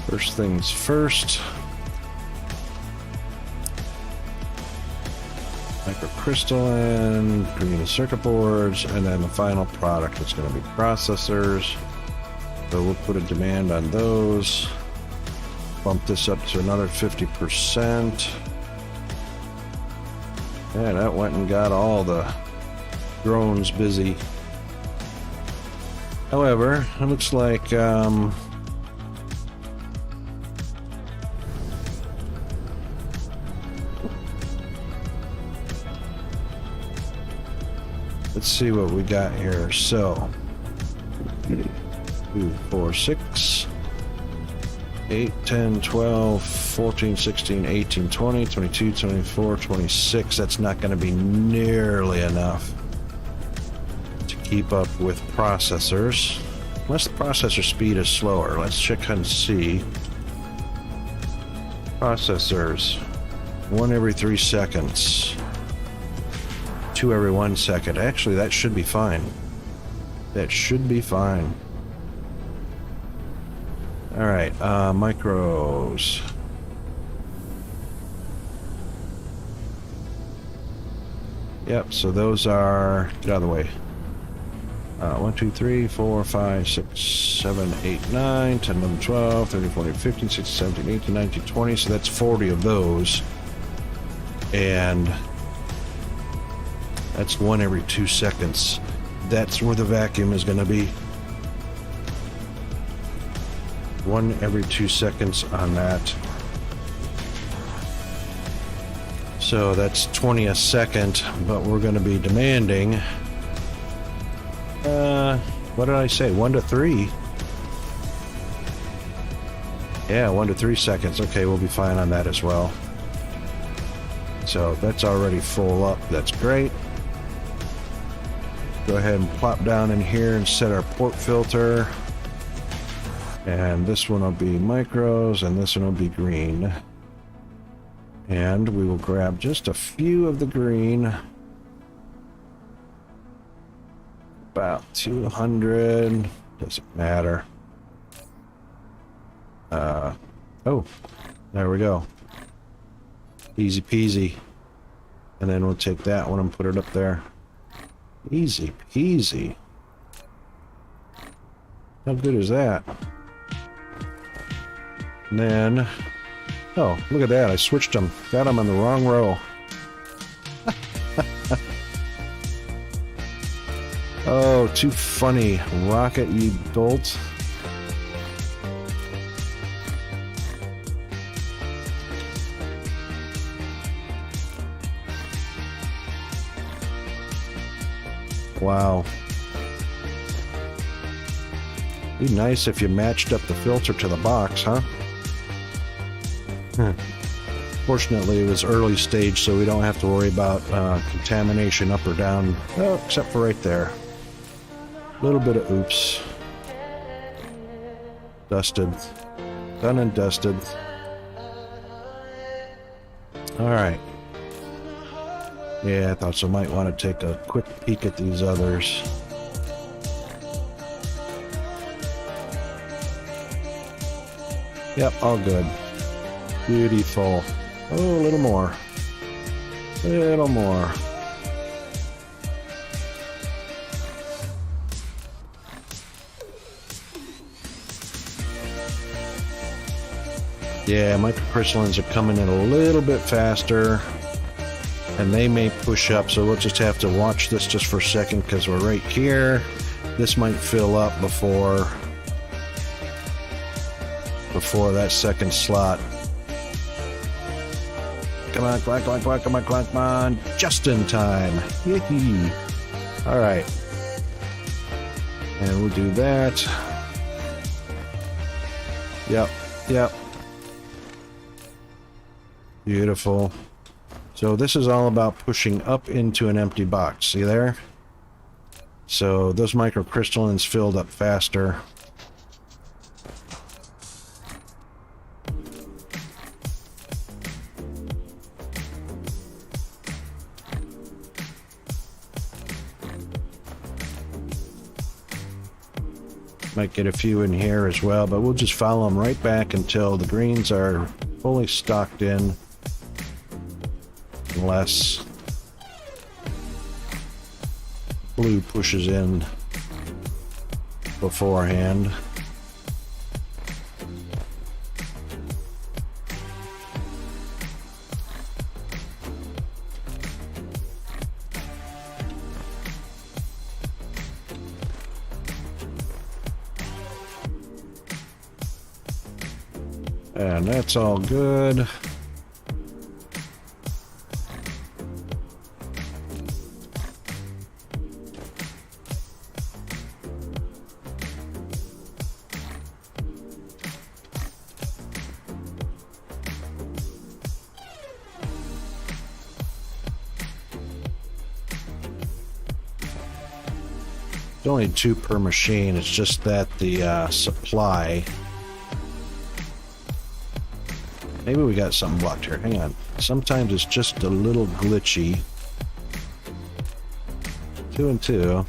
First things first. Microcrystalline, green circuit boards, and then the final product is going to be processors. So we'll put a demand on those. Bump this up to another 50%. Yeah, that went and got all the drones busy. However, it looks like let's see what we got here. So 2, 4, 6, 8, 10, 12, 14, 16, 18, 20, 22, 24, 26. That's not going to be nearly enough to keep up with processors. Unless the processor speed is slower. Let's check and see. Processors. 1 every 3 seconds. 2 every 1 second. Actually, that should be fine. That should be fine. Alright, micros. Yep, so those are... Get out of the way. 1, 2, 3, 4, 5, 6, 7, 8, 9, 10, 11, 12, 13, 14, 15, 16, 17, 18, 19, 20. So that's 40 of those. And that's 1 every 2 seconds. That's where the vacuum is going to be. 1 every 2 seconds on that. So that's 20 a second, but we're going to be demanding... what did I say? 1 to 3? Yeah, 1 to 3 seconds. Okay, we'll be fine on that as well. So that's already full up. That's great. Go ahead and plop down in here and set our port filter. And this one will be micros, and this one will be green. And we will grab just a few of the green. About 200. Doesn't matter. Oh, there we go. Easy peasy. And then we'll take that one and put it up there. Easy peasy. How good is that? And then... Oh, look at that. I switched them. Got them on the wrong row. Oh, too funny. Rocket, you dolt. Wow. Be nice if you matched up the filter to the box, huh? Fortunately, it was early stage, so we don't have to worry about contamination up or down. Oh, except for right there. A little bit of oops. Dusted. Done and dusted. Alright. Yeah, I thought so. Might want to take a quick peek at these others. Yep, all good. Beautiful. Oh, a little more. A little more. Yeah, microcrystallines are coming in a little bit faster, and they may push up, so we'll just have to watch this just for a second because we're right here. This might fill up before that second slot. Come on, come on, come on, come on, come on, come on, come on. Just in time. Yee-hee. All right. And we'll do that. Yep, yep. Beautiful. So this is all about pushing up into an empty box. See there? So those microcrystallines filled up faster. Might get a few in here as well, but we'll just follow them right back until the greens are fully stocked in. Unless blue pushes in beforehand. And that's all good. It's only 2 per machine. It's just that the supply. Maybe we got something blocked here. Hang on. Sometimes it's just a little glitchy. 2 and 2.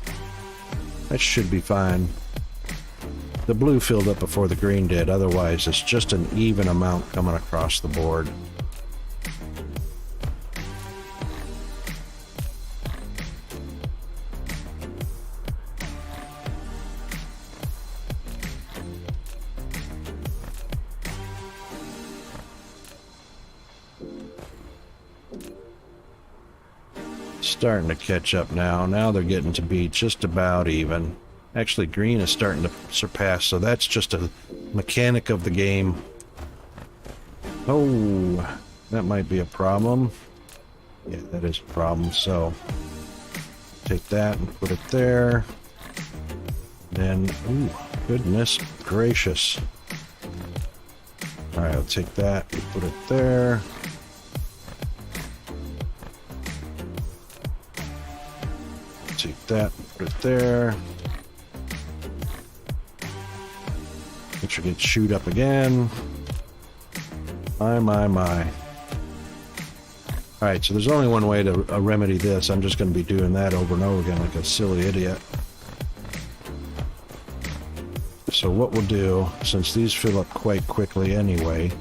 That should be fine. The blue filled up before the green did. Otherwise, it's just an even amount coming across the board. Starting to catch up now. Now they're getting to be just about even. Actually, green is starting to surpass, so that's just a mechanic of the game. Oh, that might be a problem. Yeah, that is a problem. So take that and put it there. Then, ooh, goodness gracious. All right, I'll take that and put it there. Take that and put it there. It should get chewed up again. My. Alright, so there's only one way to remedy this. I'm just going to be doing that over and over again like a silly idiot. So what we'll do, since these fill up quite quickly anyway,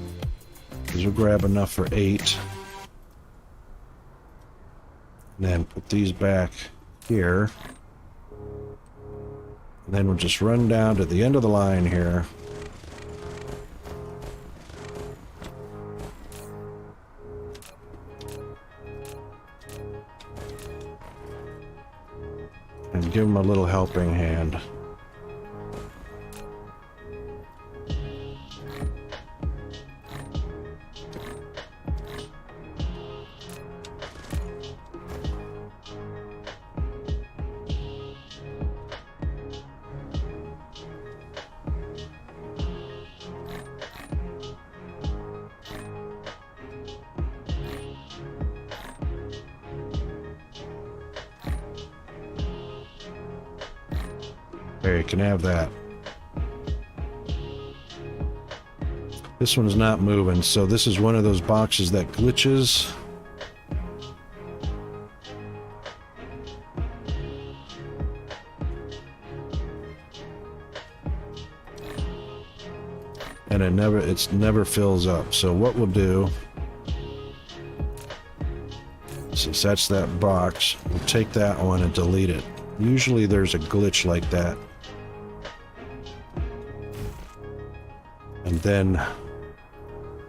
is we'll grab enough for 8. And then put these back here. And then we'll just run down to the end of the line here. And give them a little helping hand. There, you can have that. This one's not moving, so this is one of those boxes that glitches. And it never fills up. So what we'll do, since that's that box, we'll take that one and delete it. Usually there's a glitch like that. And then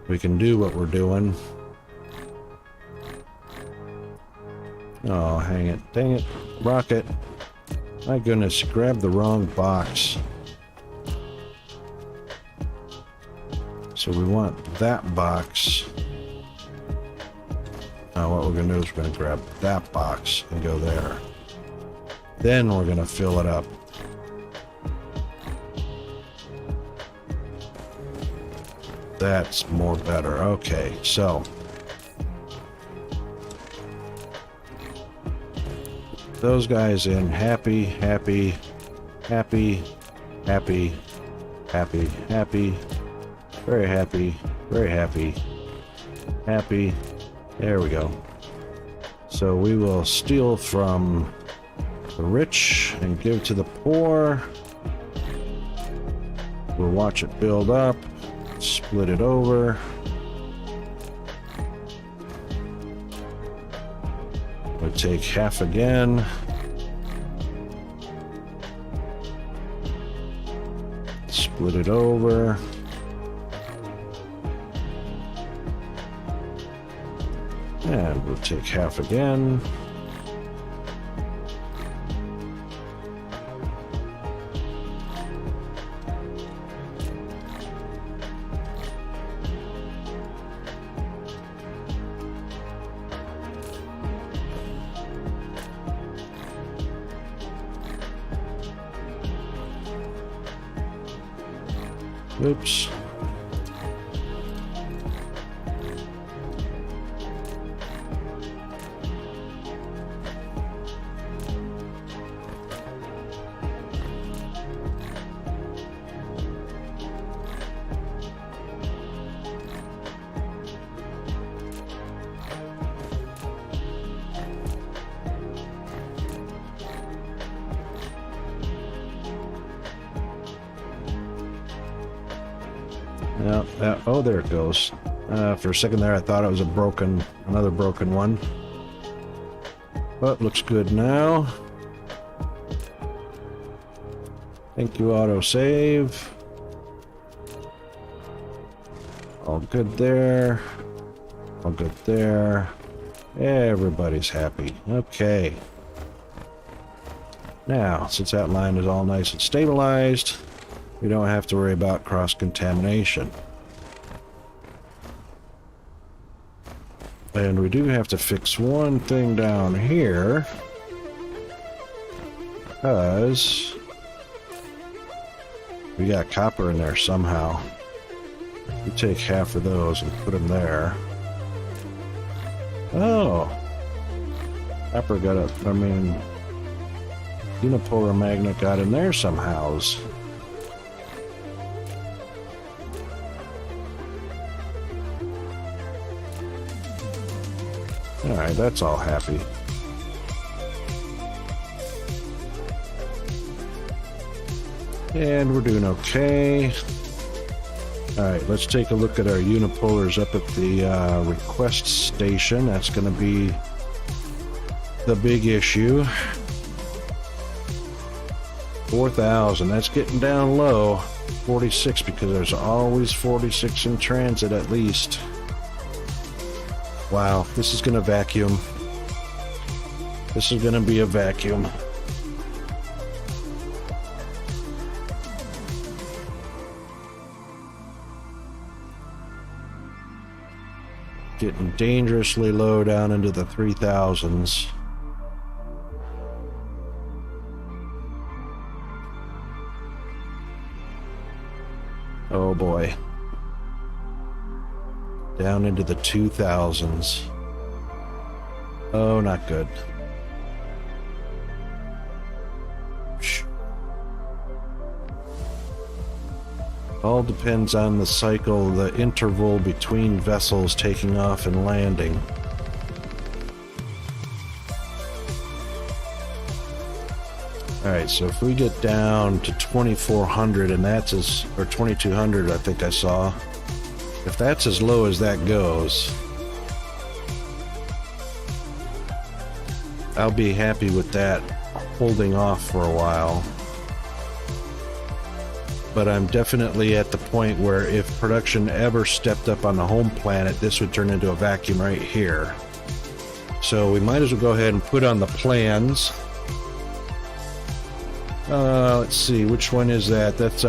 we can do what we're doing. Oh, hang it. Dang it. Rocket. My goodness, grab the wrong box. So we want that box. Now what we're going to do is we're going to grab that box and go there. Then we're going to fill it up. That's more better. Okay, so those guys in. Happy, happy, happy, happy, happy, happy, very happy, very happy, happy. There we go. So we will steal from the rich and give to the poor. We'll watch it build up. Split it over. We'll take half again. Split it over. And we'll take half again. Oops. Yeah, oh, there it goes. For a second there, I thought it was another broken one. But looks good now. Thank you, autosave. All good there. All good there. Everybody's happy. Okay. Now, since that line is all nice and stabilized, we don't have to worry about cross-contamination. And we do have to fix one thing down here, because we got copper in there somehow. We take half of those and put them there. Oh, copper got a, unipolar magnet got in there somehow. Alright, that's all happy. And we're doing okay. Alright, let's take a look at our unipolars up at the request station. That's going to be the big issue. 4,000. That's getting down low. 46, because there's always 46 in transit at least. Wow, this is going to vacuum. This is going to be a vacuum. Getting dangerously low down into the 3,000s. Oh boy. Down into the 2,000s. Oh, not good. All depends on the cycle, the interval between vessels taking off and landing. Alright, so if we get down to 2,400, and that's as, or 2,200 I think I saw. If that's as low as that goes, I'll be happy with that holding off for a while. But I'm definitely at the point where if production ever stepped up on the home planet, this would turn into a vacuum right here. So we might as well go ahead and put on the plans. Let's see, which one is that? That's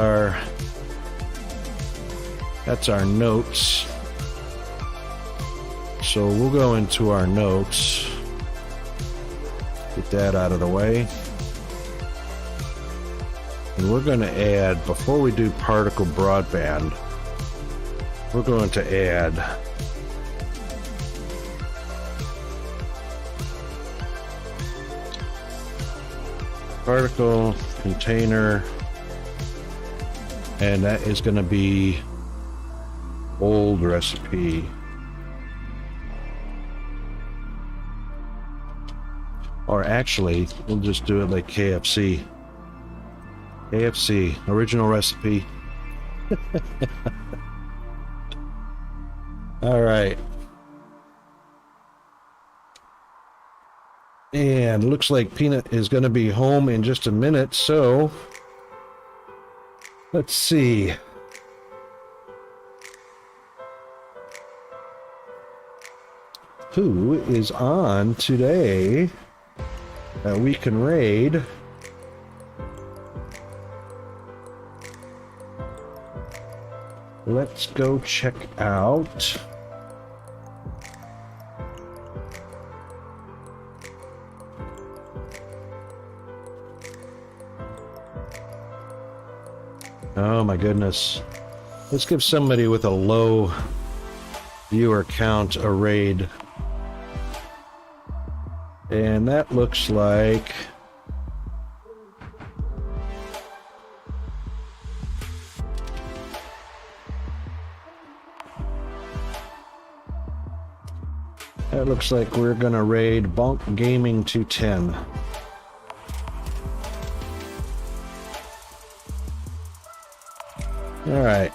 our notes. So we'll go into our notes. Get that out of the way. And we're going to add, before we do particle broadband, we're going to add particle container, and that is going to be old recipe. Or actually, we'll just do it like KFC. KFC, original recipe. All right. And looks like Peanut is going to be home in just a minute, so let's see. Who is on today that we can raid? Let's go check out. Oh my goodness. Let's give somebody with a low viewer count a raid. And that looks like we're gonna raid Bonk Gaming 210. All right.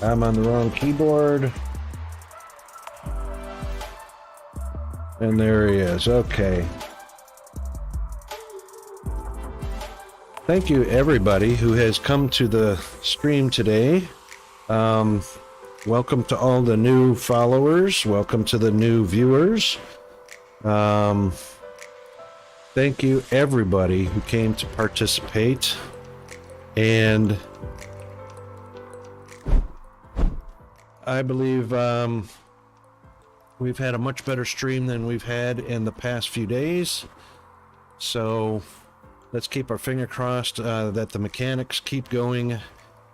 I'm on the wrong keyboard. And there he is. Okay. Thank you, everybody who has come to the stream today. Welcome to all the new followers. Welcome to the new viewers. Thank you, everybody who came to participate. And I believe we've had a much better stream than we've had in the past few days. So let's keep our finger crossed that the mechanics keep going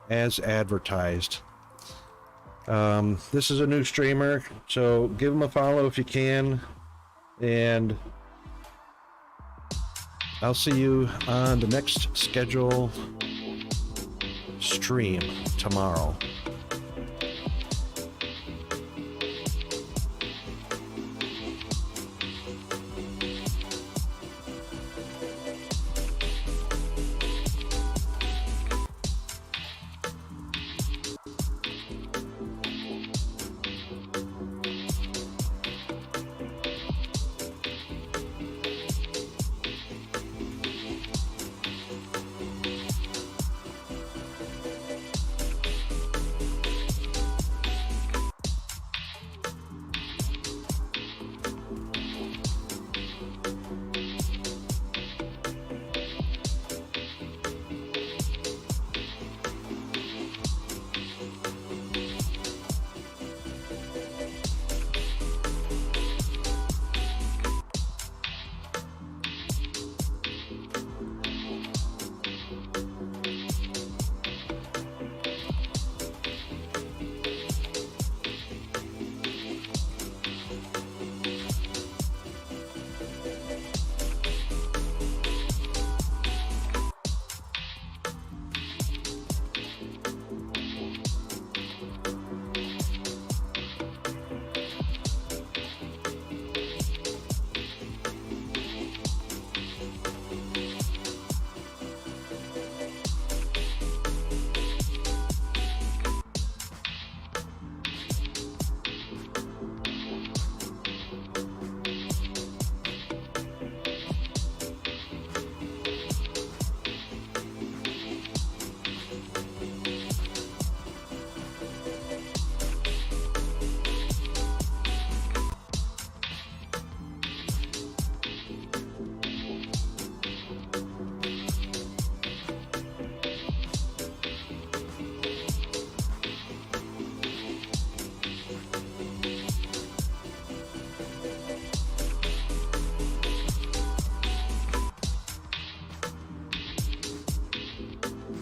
as advertised. This is a new streamer, so give him a follow if you can. And I'll see you on the next schedule stream tomorrow.